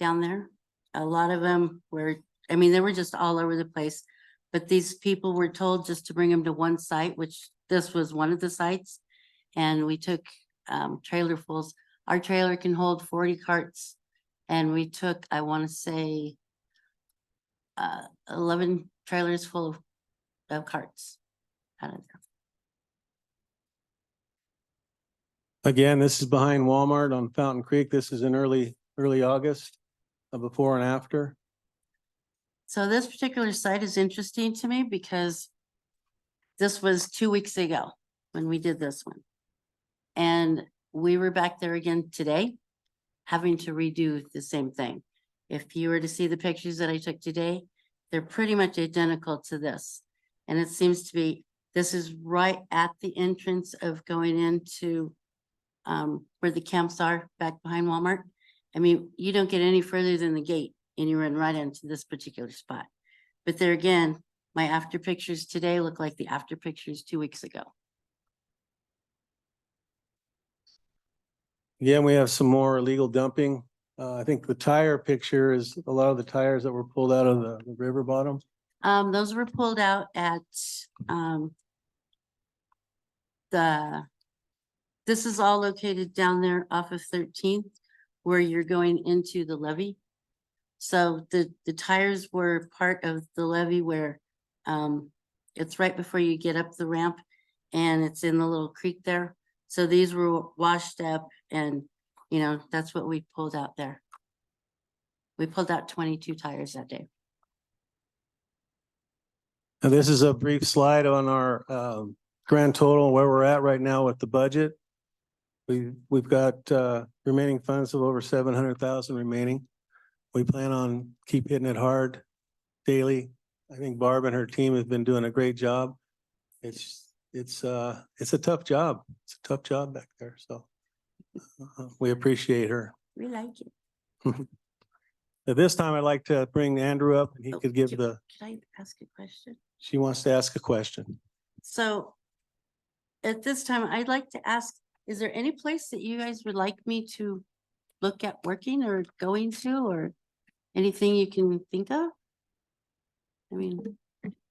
down there. A lot of them were, I mean, they were just all over the place. But these people were told just to bring them to one site, which this was one of the sites. And we took trailerfuls. Our trailer can hold 40 carts. And we took, I want to say, 11 trailers full of carts out of there. Again, this is behind Walmart on Fountain Creek. This is in early August, before and after. So this particular site is interesting to me because this was 2 weeks ago when we did this one. And we were back there again today, having to redo the same thing. If you were to see the pictures that I took today, they're pretty much identical to this. And it seems to be, this is right at the entrance of going into where the camps are back behind Walmart. I mean, you don't get any further than the gate and you run right into this particular spot. But there again, my after pictures today look like the after pictures 2 weeks ago. Again, we have some more illegal dumping. I think the tire picture is a lot of the tires that were pulled out of the river bottom. Those were pulled out at this is all located down there off of 13th, where you're going into the levee. So the tires were part of the levee where it's right before you get up the ramp and it's in the little creek there. So these were washed up and, you know, that's what we pulled out there. We pulled out 22 tires that day. Now, this is a brief slide on our grand total, where we're at right now with the budget. We've got remaining funds of over 700,000 remaining. We plan on keep hitting it hard daily. I think Barb and her team have been doing a great job. It's a tough job. It's a tough job back there. So we appreciate her. We like it. At this time, I'd like to bring Andrew up and he Oh, could give can- the, Can I ask a question? she wants to ask a question. So at this time, I'd like to ask, is there any place that you guys would like me to look at working or going to, or anything you can think of? I mean,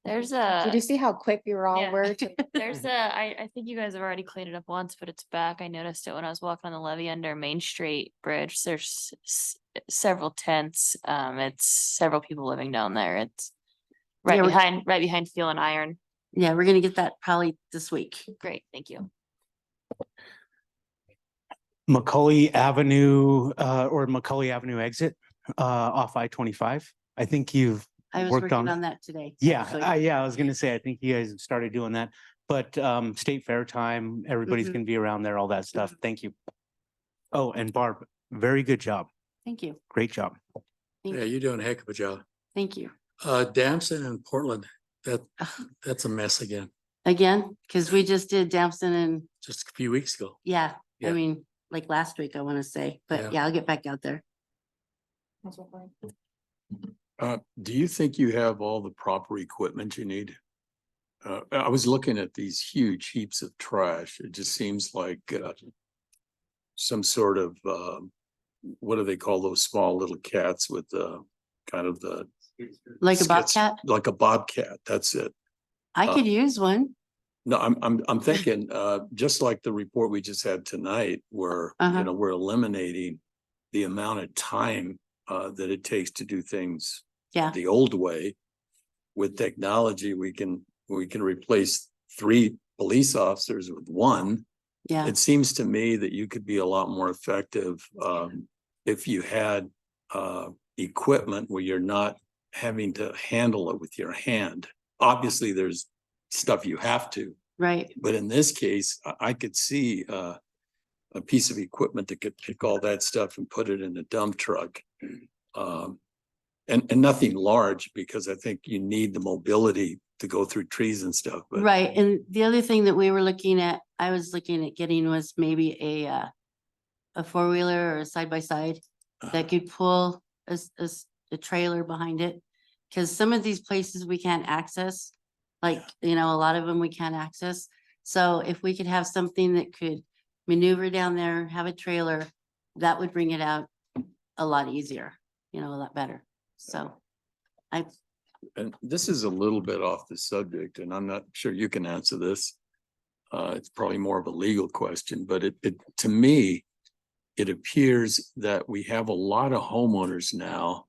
There's Did you a, see how quick we were all Yeah. were to there's a, I think you guys have already cleaned it up once, but it's back. I noticed it when I was walking on the levee under Main Street Bridge. There's several tents. It's several people living down there. It's Yeah, we're- right behind Steel and Iron. yeah, we're gonna get that probably this week. Great, thank you. Macaulay Avenue, or Macaulay Avenue exit, off I-25. I think you've I was worked working on. on that today. Yeah, actually. yeah, I was gonna say, I think you guys have started doing that, but State Fair time, everybody's Mhm. gonna be around there, all that stuff. Mhm. Thank you. Oh, and Barb, very good job. Thank you. Great job. Thank Yeah, you. you're doing a heck of a job. Thank you. Damson and Portland, that's a mess again, Again, because we just did Damson and, just a few weeks ago. yeah, I Yeah. mean, like last week, I want to say, Yeah. but yeah, I'll get back out there. Do you think you have all the proper equipment you need? I was looking at these huge heaps of trash. It just seems like some sort of, what do they call those small little cats with the kind of the. Like a skits- bobcat? Like a bobcat, that's it. I could use one. No, I'm thinking, just like the report we just had tonight, where, Uh-huh. you know, we're eliminating the amount of time that it takes to do things Yeah, the old way. With technology, we can replace 3 police officers with 1. yeah, It seems to me that you could be a lot more effective if you had equipment where you're not having to handle it with your hand. obviously there's stuff you have to, Right. but in this case, I could see a piece of equipment that could pick all that stuff and put it in a dump truck. And nothing large, because I think you need the mobility to go through trees and stuff, but. Right. And the other thing that we were looking at, I was looking at getting was maybe a four-wheeler or a side-by-side that could pull a trailer behind it. Cause some of these places we can't access, like, a lot of them we can't access. So if we could have something that could maneuver down there, have a trailer, that would bring it out a lot easier, a lot better. So And this is a little bit off the subject, and I'm not sure you can answer this. It's probably more of a legal question, but to me, it appears that we have a lot of homeowners now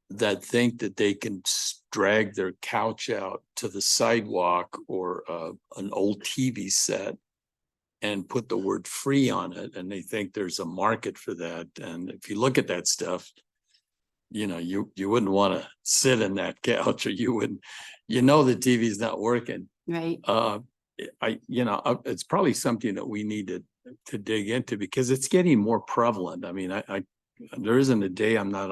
that think that they can drag their couch out to the sidewalk or an old TV set and put the word free on it, and they think there's a market for that. And if you look at that stuff, you wouldn't want to sit in that couch, or you wouldn't, the TV's not working. right. It's probably something that we need to dig into, because it's getting more prevalent. I mean, there isn't a day I'm not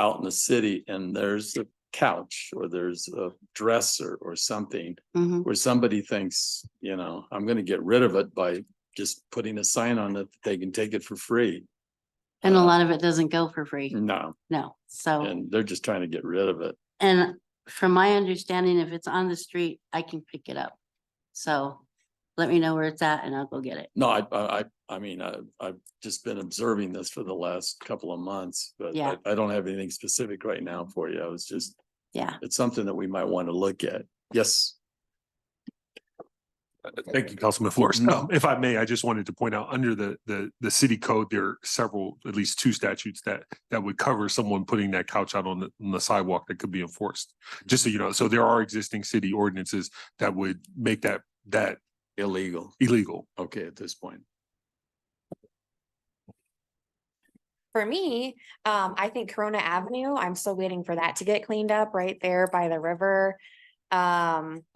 out in the city and there's a couch or there's a dresser or something Mhm. where somebody thinks, I'm going to get rid of it by just putting a sign on it that they can take it for free. And a lot of it doesn't go for free. No, No. So, and they're just trying to get rid of it. and from my understanding, if it's on the street, I can pick it up. So let me know where it's at and I'll go get it. No, I mean, I've just been observing this for the last couple of months, but Yeah. I don't have anything specific right now for you. I was just, Yeah. it's something that we might want to look at. Yes. Thank you, Councilman Flores. If I may, I just wanted to point out, under the city code, there are several, at least 2 statutes that would cover someone putting that couch out on the sidewalk that could be enforced. Just so you know, so there are existing city ordinances that would make that Illegal. Okay, at this point. For me, I think Corona Avenue, I'm still waiting for that to get cleaned up right there by the river.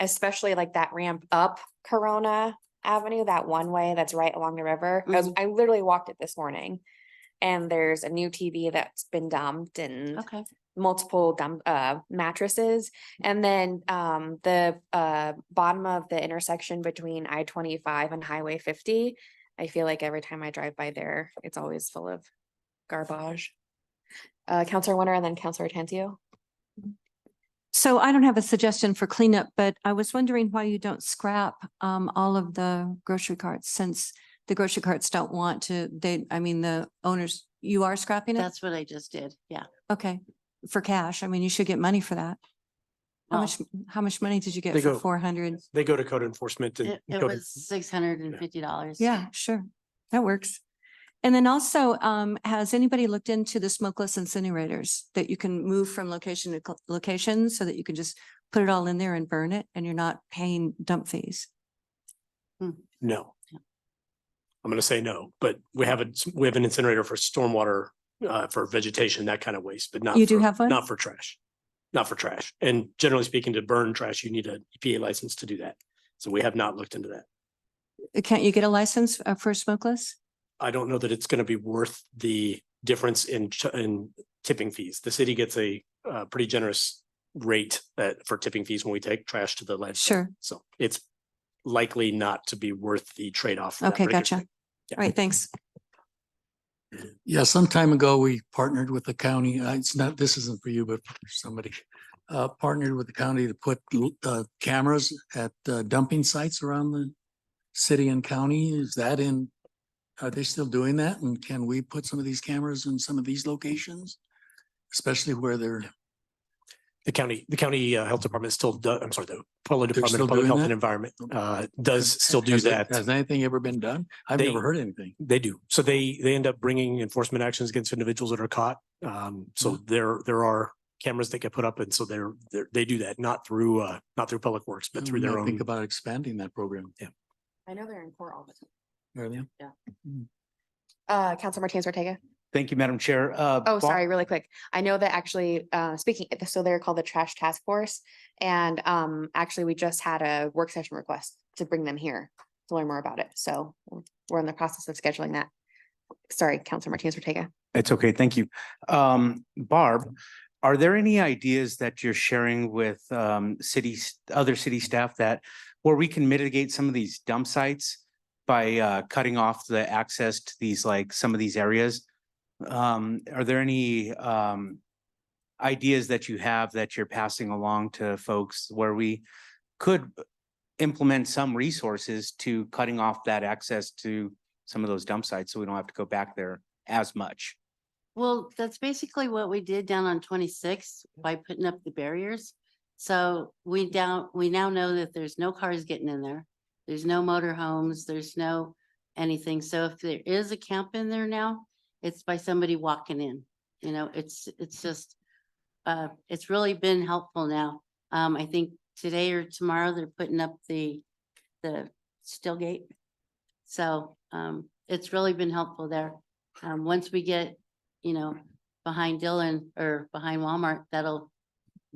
Especially like that ramp up Corona Avenue, that one way that's right along the river. I literally walked it this morning. And there's a new TV that's been dumped and Okay. multiple mattresses. And then the bottom of the intersection between I-25 and Highway 50. I feel like every time I drive by there, it's always full of garbage. Counselor Winter and then Counselor Tantio. So I don't have a suggestion for cleanup, but I was wondering why you don't scrap all of the grocery carts, since the grocery carts don't want to, the owners, you are scrapping it? That's what I just did. Yeah. Okay, for cash. I mean, you should get money for that. Well, How much money did you get They for go- 400? They go to code enforcement and. It was $650. Yeah, sure. That works. And then also, has anybody looked into the smokeless incinerators that you can move from location to location so that you can just put it all in there and burn it and you're not paying dump fees? No. I'm gonna say no, but we have an incinerator for stormwater, for vegetation, that kind of waste, but not. You do for- have one? Not for trash. Not for trash. And generally speaking, to burn trash, you need an EPA license to do that. So we have not looked into that. Can't you get a license for smokeless? I don't know that it's gonna be worth the difference in tipping fees. The city gets a pretty generous rate for tipping fees when we take trash to the landfill. Sure. So it's likely not to be worth the trade-off. for that Okay, particular gotcha. thing. Yeah. All right, thanks. Yeah, some time ago, we partnered with the county. This isn't for you, but for somebody. Partnered with the county to put cameras at dumping sites around the city and county. Are they still doing that? And can we put some of these cameras in some of these locations? Especially where they're. The county health department still does, I'm sorry, the Pueblo Department still of Public doing Health that? and Environment does still do that. Has anything ever been done? I've They- never heard anything. They do. So they end up bringing enforcement actions against individuals that are caught. So there are cameras that get put up, and so they do that, not through Public Works, but through We their might own. Think about expanding that program. Yeah. I know they're in court all the time. Are they? Counselor Martinez Ortega. Thank you, Madam Chair. Oh, Bob- sorry, really quick. I know that actually, speaking, so they're called the Trash Task Force. And actually, we just had a work session request to bring them here to learn more about it. So we're in the process of scheduling that. Sorry, Councilor Martinez Ortega. It's okay, thank you. Barb, are there any ideas that you're sharing with other city staff that where we can mitigate some of these dump sites by cutting off the access to these, like some of these areas? Are there any ideas that you have that you're passing along to folks where we could implement some resources to cutting off that access to some of those dump sites so we don't have to go back there as much? Well, that's basically what we did down on 26 by putting up the barriers. So we now know that there's no cars getting in there. There's no motor homes, there's no anything. So if there is a camp in there now, it's by somebody walking in. You know, it's just, it's really been helpful now. I think today or tomorrow, they're putting up the steel gate. So it's really been helpful there. Once we get, you know, behind Dillon or behind Walmart, that'll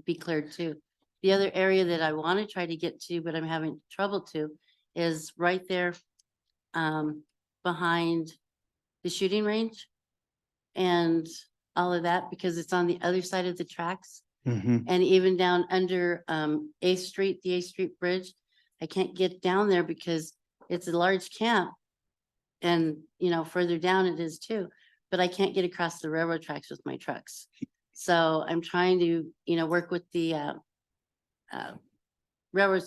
be cleared too. The other area that I want to try to get to, but I'm having trouble to, is right there behind the shooting range and all of that, because it's on the other side of the tracks. Mhm. And even down under A Street, the A Street Bridge, I can't get down there because it's a large camp. And, you know, further down it is too, but I can't get across the railroad tracks with my trucks. So I'm trying to, you know, work with the railroad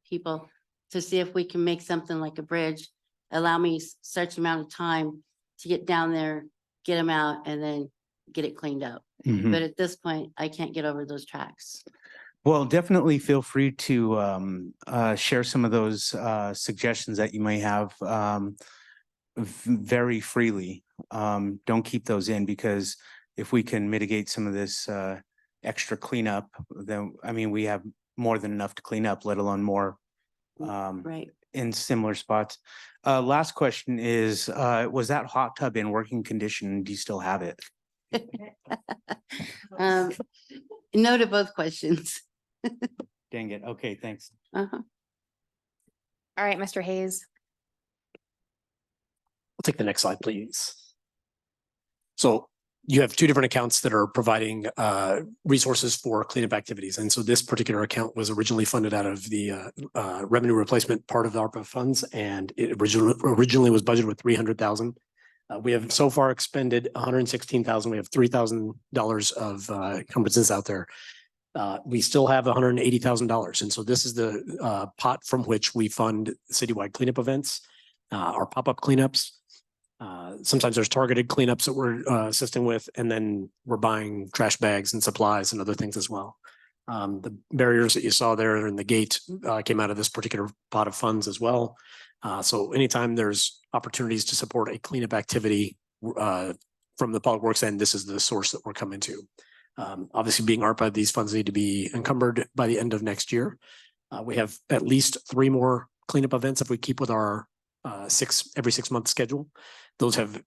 people to see if we can make something like a bridge, allow me such amount of time to get down there, get them out, and then get it cleaned up. Mhm. But at this point, I can't get over those tracks. Well, definitely feel free to share some of those suggestions that you may have very freely. Don't keep those in, because if we can mitigate some of this extra cleanup, then, I mean, we have more than enough to clean up, let alone more Right. in similar spots. Last question is, was that hot tub in working condition? Do you still have it? No to both questions. Dang it. Okay, thanks. Uh-huh. All right, Mr. Hayes. We'll take the next slide, please. So you have two different accounts that are providing resources for cleanup activities. And so this particular account was originally funded out of the revenue replacement part of the ARPA funds, and it originally was budgeted with 300,000. We have so far expended 116,000. We have $3,000 of encumbrances out there. We still have $180,000. And so this is the pot from which we fund citywide cleanup events, our pop-up cleanups. Sometimes there's targeted cleanups that we're assisting with, and then we're buying trash bags and supplies and other things as well. The barriers that you saw there in the gate came out of this particular pot of funds as well. So anytime there's opportunities to support a cleanup activity from the public works end, this is the source that we're coming to. Obviously, being ARPA, these funds need to be encumbered by the end of next year. We have at least 3 more cleanup events if we keep with our every 6 month schedule. Those have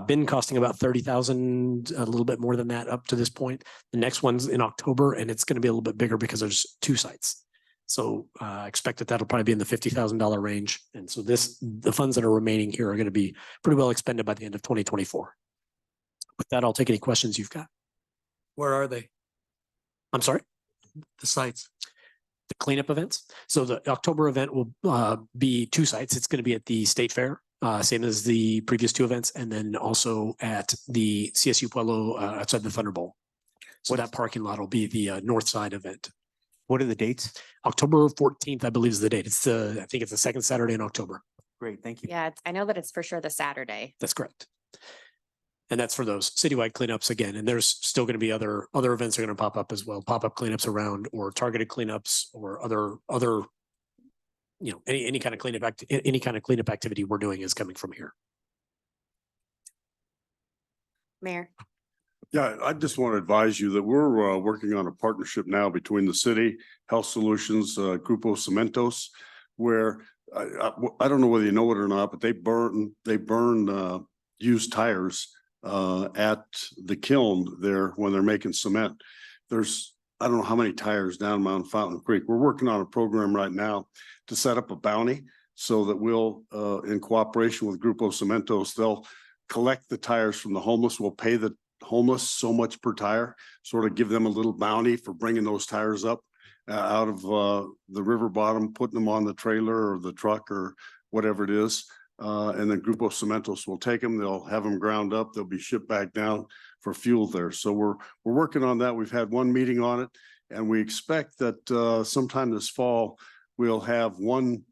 been costing about 30,000, a little bit more than that up to this point. The next one's in October, and it's going to be a little bit bigger because there's 2 sites. So expect that that'll probably be in the $50,000 range. And so the funds that are remaining here are going to be pretty well expended by the end of 2024. With that, I'll take any questions you've got. Where are they? I'm sorry? The sites? The cleanup events. So the October event will be 2 sites. It's going to be at the State Fair, same as the previous 2 events, and then also at the CSU Pueblo outside the Thunder Bowl. So that parking lot will be the north side event. What are the dates? October 14th, I believe, is the date. I think it's the second Saturday in October. Great, thank you. Yeah, I know that it's for sure the Saturday. That's correct. And that's for those citywide cleanups again. And there's still going to be other events are going to pop up as well, pop-up cleanups around, or targeted cleanups, or other, you know, any kind of cleanup activity we're doing is coming from here. Mayor. Yeah, I just want to advise you that we're working on a partnership now between the city, Health Solutions, Grupo Cementos, where I don't know whether you know it or not, but they burn used tires at the kiln there when they're making cement. There's, I don't know how many tires down Mount Fountain Creek. We're working on a program right now to set up a bounty so that we'll, in cooperation with Grupo Cementos, they'll collect the tires from the homeless. We'll pay the homeless so much per tire, sort of give them a little bounty for bringing those tires up out of the river bottom, putting them on the trailer or the truck or whatever it is. And then Grupo Cementos will take them, they'll have them ground up, they'll be shipped back down for fuel there. So we're working on that. We've had one meeting on it, and we expect that sometime this fall, we'll have one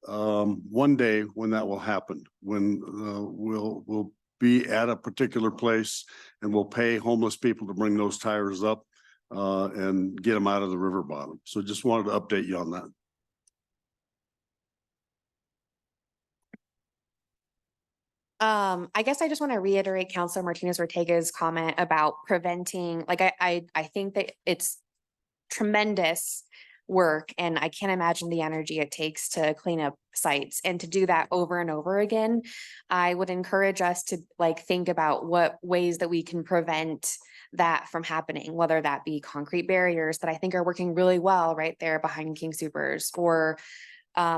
day when that will happen, when we'll be at a particular place and we'll pay homeless people to bring those tires up and get them out of the river bottom. So just wanted to update you on that. I guess I just want to reiterate Councilor Martinez Ortega's comment about preventing, like, I think that it's tremendous work, and I can't imagine the energy it takes to clean up sites, and to do that over and over again. I would encourage us to like think about what ways that we can prevent that from happening, whether that be concrete barriers that I think are working really well right there behind King Soopers, or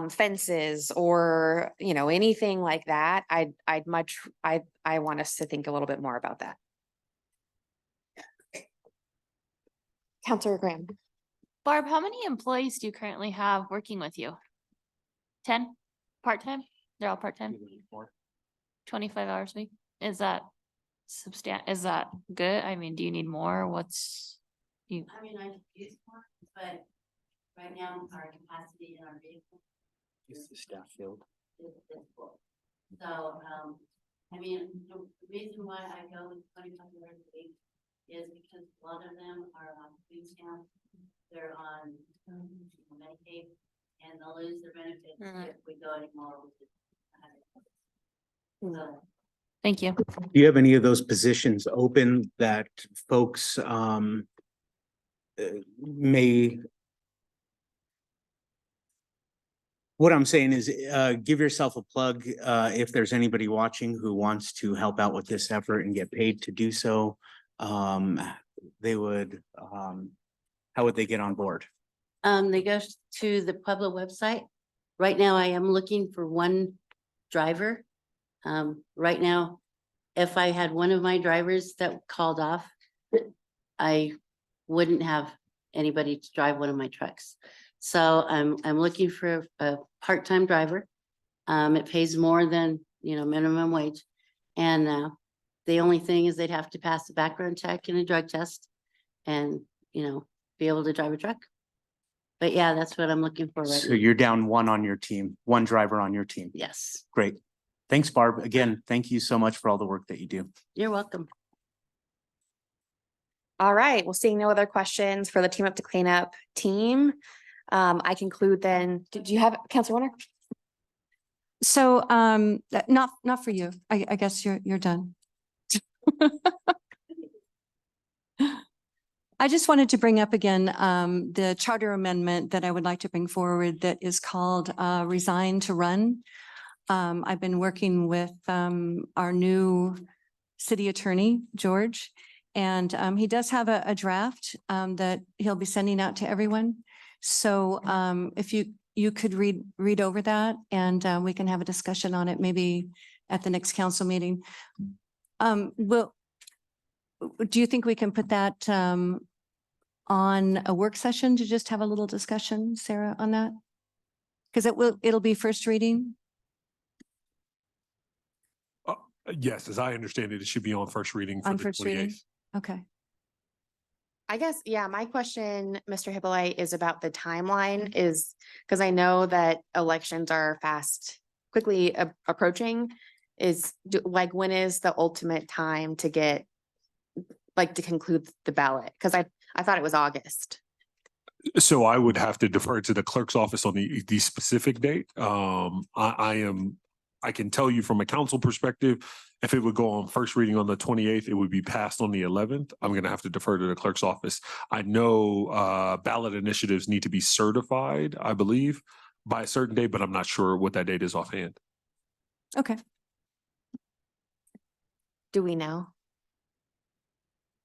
fences, or, you know, anything like that. I want us to think a little bit more about that. Councilor Graham. Barb, how many employees do you currently have working with you? 10? Part-time? They're all part-time? 25 hours a week? Is that is that good? I mean, do you need more? What's you? I mean, I could use more, but right now our capacity in our vehicle Is the staff filled? is full. So, I mean, the reason why I go with 25 hours a week is because a lot of them are on food stamps. They're on Medicaid, and they'll lose their benefits if we go anymore with it. So, Thank you. Do you have any of those positions open that folks may? What I'm saying is, give yourself a plug, if there's anybody watching who wants to help out with this effort and get paid to do so. They would, how would they get on board? they go to the Pueblo website. Right now, I am looking for one driver. Right now, if I had one of my drivers that called off, I wouldn't have anybody to drive one of my trucks. So I'm looking for a part-time driver. It pays more than, you know, minimum wage. And the only thing is they'd have to pass a background check and a drug test and, you know, be able to drive a truck. But yeah, that's what I'm looking for right So now. you're down one on your team, one driver on your team. Yes, Great. Thanks, Barb. Again, thank you so much for all the work that you do. you're welcome. All right, well, seeing no other questions for the Team Up to Clean Up team, I conclude then. Did you have, Councilor Warner? So, not for you. I guess you're done. I just wanted to bring up again, the charter amendment that I would like to bring forward that is called, Resign to Run. I've been working with, our new city attorney, George, and, he does have a draft, that he'll be sending out to everyone. So, if you could read over that, and, we can have a discussion on it maybe at the next council meeting. Do you think we can put that, on a work session to just have a little discussion, Sarah, on that? Because it'll be first reading. Yes, as I understand it, it should be on first reading for On the first reading. 28th. Okay. I guess, yeah, my question, Mr. Hippolyte, is about the timeline is, because I know that elections are quickly approaching. Like, when is the ultimate time to get, like, to conclude the ballot? Because I thought it was August. So I would have to defer to the clerk's office on the specific date. I can tell you from a council perspective, if it would go on first reading on the 28th, it would be passed on the 11th. I'm going to have to defer to the clerk's office. I know ballot initiatives need to be certified, I believe, by a certain date, but I'm not sure what that date is offhand. Okay. Do we know?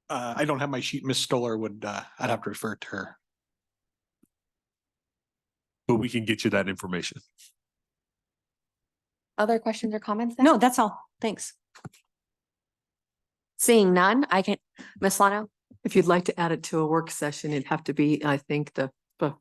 I don't have my sheet. Ms. Stoller would, I'd have to refer to her. But we can get you that information. Other questions or comments? then? No, that's all. Thanks. Seeing none, I can, Ms. Lano? If you'd like to add it to a work session, it'd have to be, I think, the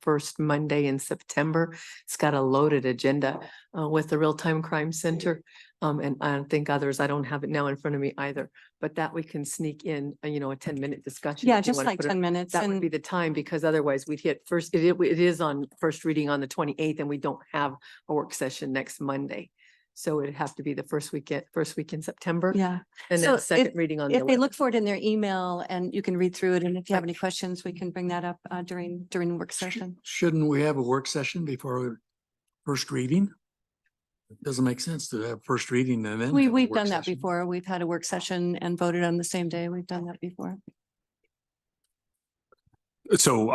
first Monday in September. It's got a loaded agenda with the Real-Time Crime Center. And I don't think others, I don't have it now in front of me either, but that we can sneak in, a 10-minute discussion. Yeah, if you just wanna like put it- 10 minutes. That would And be the time, because otherwise we'd hit first, it is on first reading on the 28th, and we don't have a work session next Monday. So it'd have to be the first week in September. yeah. And So then second reading on the If they look 11th. for it in their email and you can read through it, and if you have any questions, we can bring that up during the work session. Shouldn't we have a work session before first reading? It doesn't make sense to have first reading and then. have a We've work done that session. before. We've had a work session and voted on the same day. We've done that before. So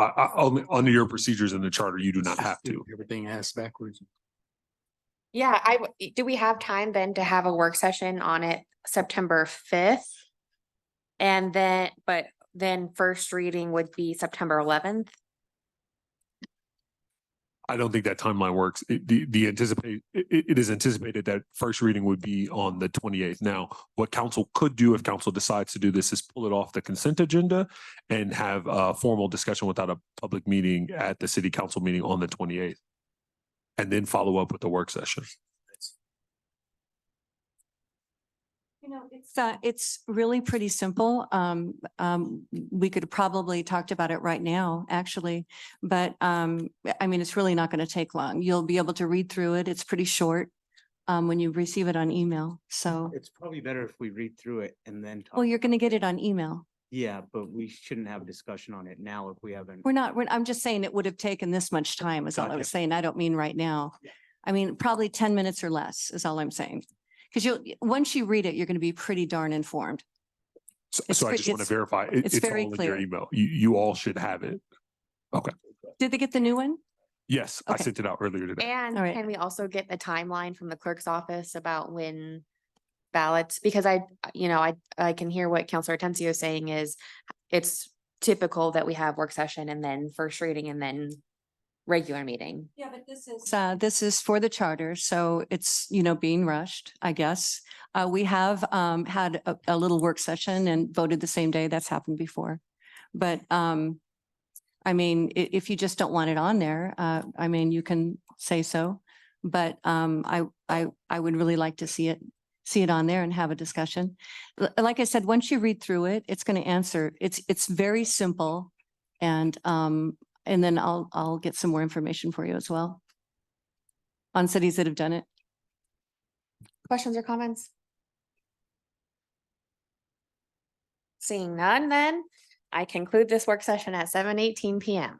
under your procedures in the charter, you do not have to. Everything asked backwards. Yeah, do we have time then to have a work session on it September 5th? And then first reading would be September 11th? I don't think that timeline works. It is anticipated that first reading would be on the 28th. Now, what council could do if council decides to do this is pull it off the consent agenda and have a formal discussion without a public meeting at the city council meeting on the 28th. And then follow up with the work session. It's really pretty simple. We could have probably talked about it right now, actually, but it's really not going to take long. You'll be able to read through it. It's pretty short when you receive it on email. So, It's probably better if we read through it and then talk. well, you're going to get it on email. Yeah, but we shouldn't have a discussion on it now if we haven't. I'm just saying it would have taken this much time is all I Gotcha. was saying. I don't mean right now. Probably 10 minutes or less is all I'm saying. Because once you read it, you're going to be pretty darn informed. So I just want to verify, it's it's all very in your clear. email. You all should have it. Okay. Did they get the new one? Yes, I Okay. sent it out earlier today. And All right. can we also get the timeline from the clerk's office about when ballots, because I can hear what Counselor Atencio is saying is it's typical that we have work session and then first reading and then regular meeting. Yeah, but this is for the charter, so it's, being rushed, I guess. We have had a little work session and voted the same day. That's happened before. But if you just don't want it on there, you can say so. But I would really like to see it on there and have a discussion. Like I said, once you read through it, it's going to answer. It's very simple. And then I'll get some more information for you as well on cities that have done it. Questions or comments? Seeing none, then I conclude this work session at 7:18 PM.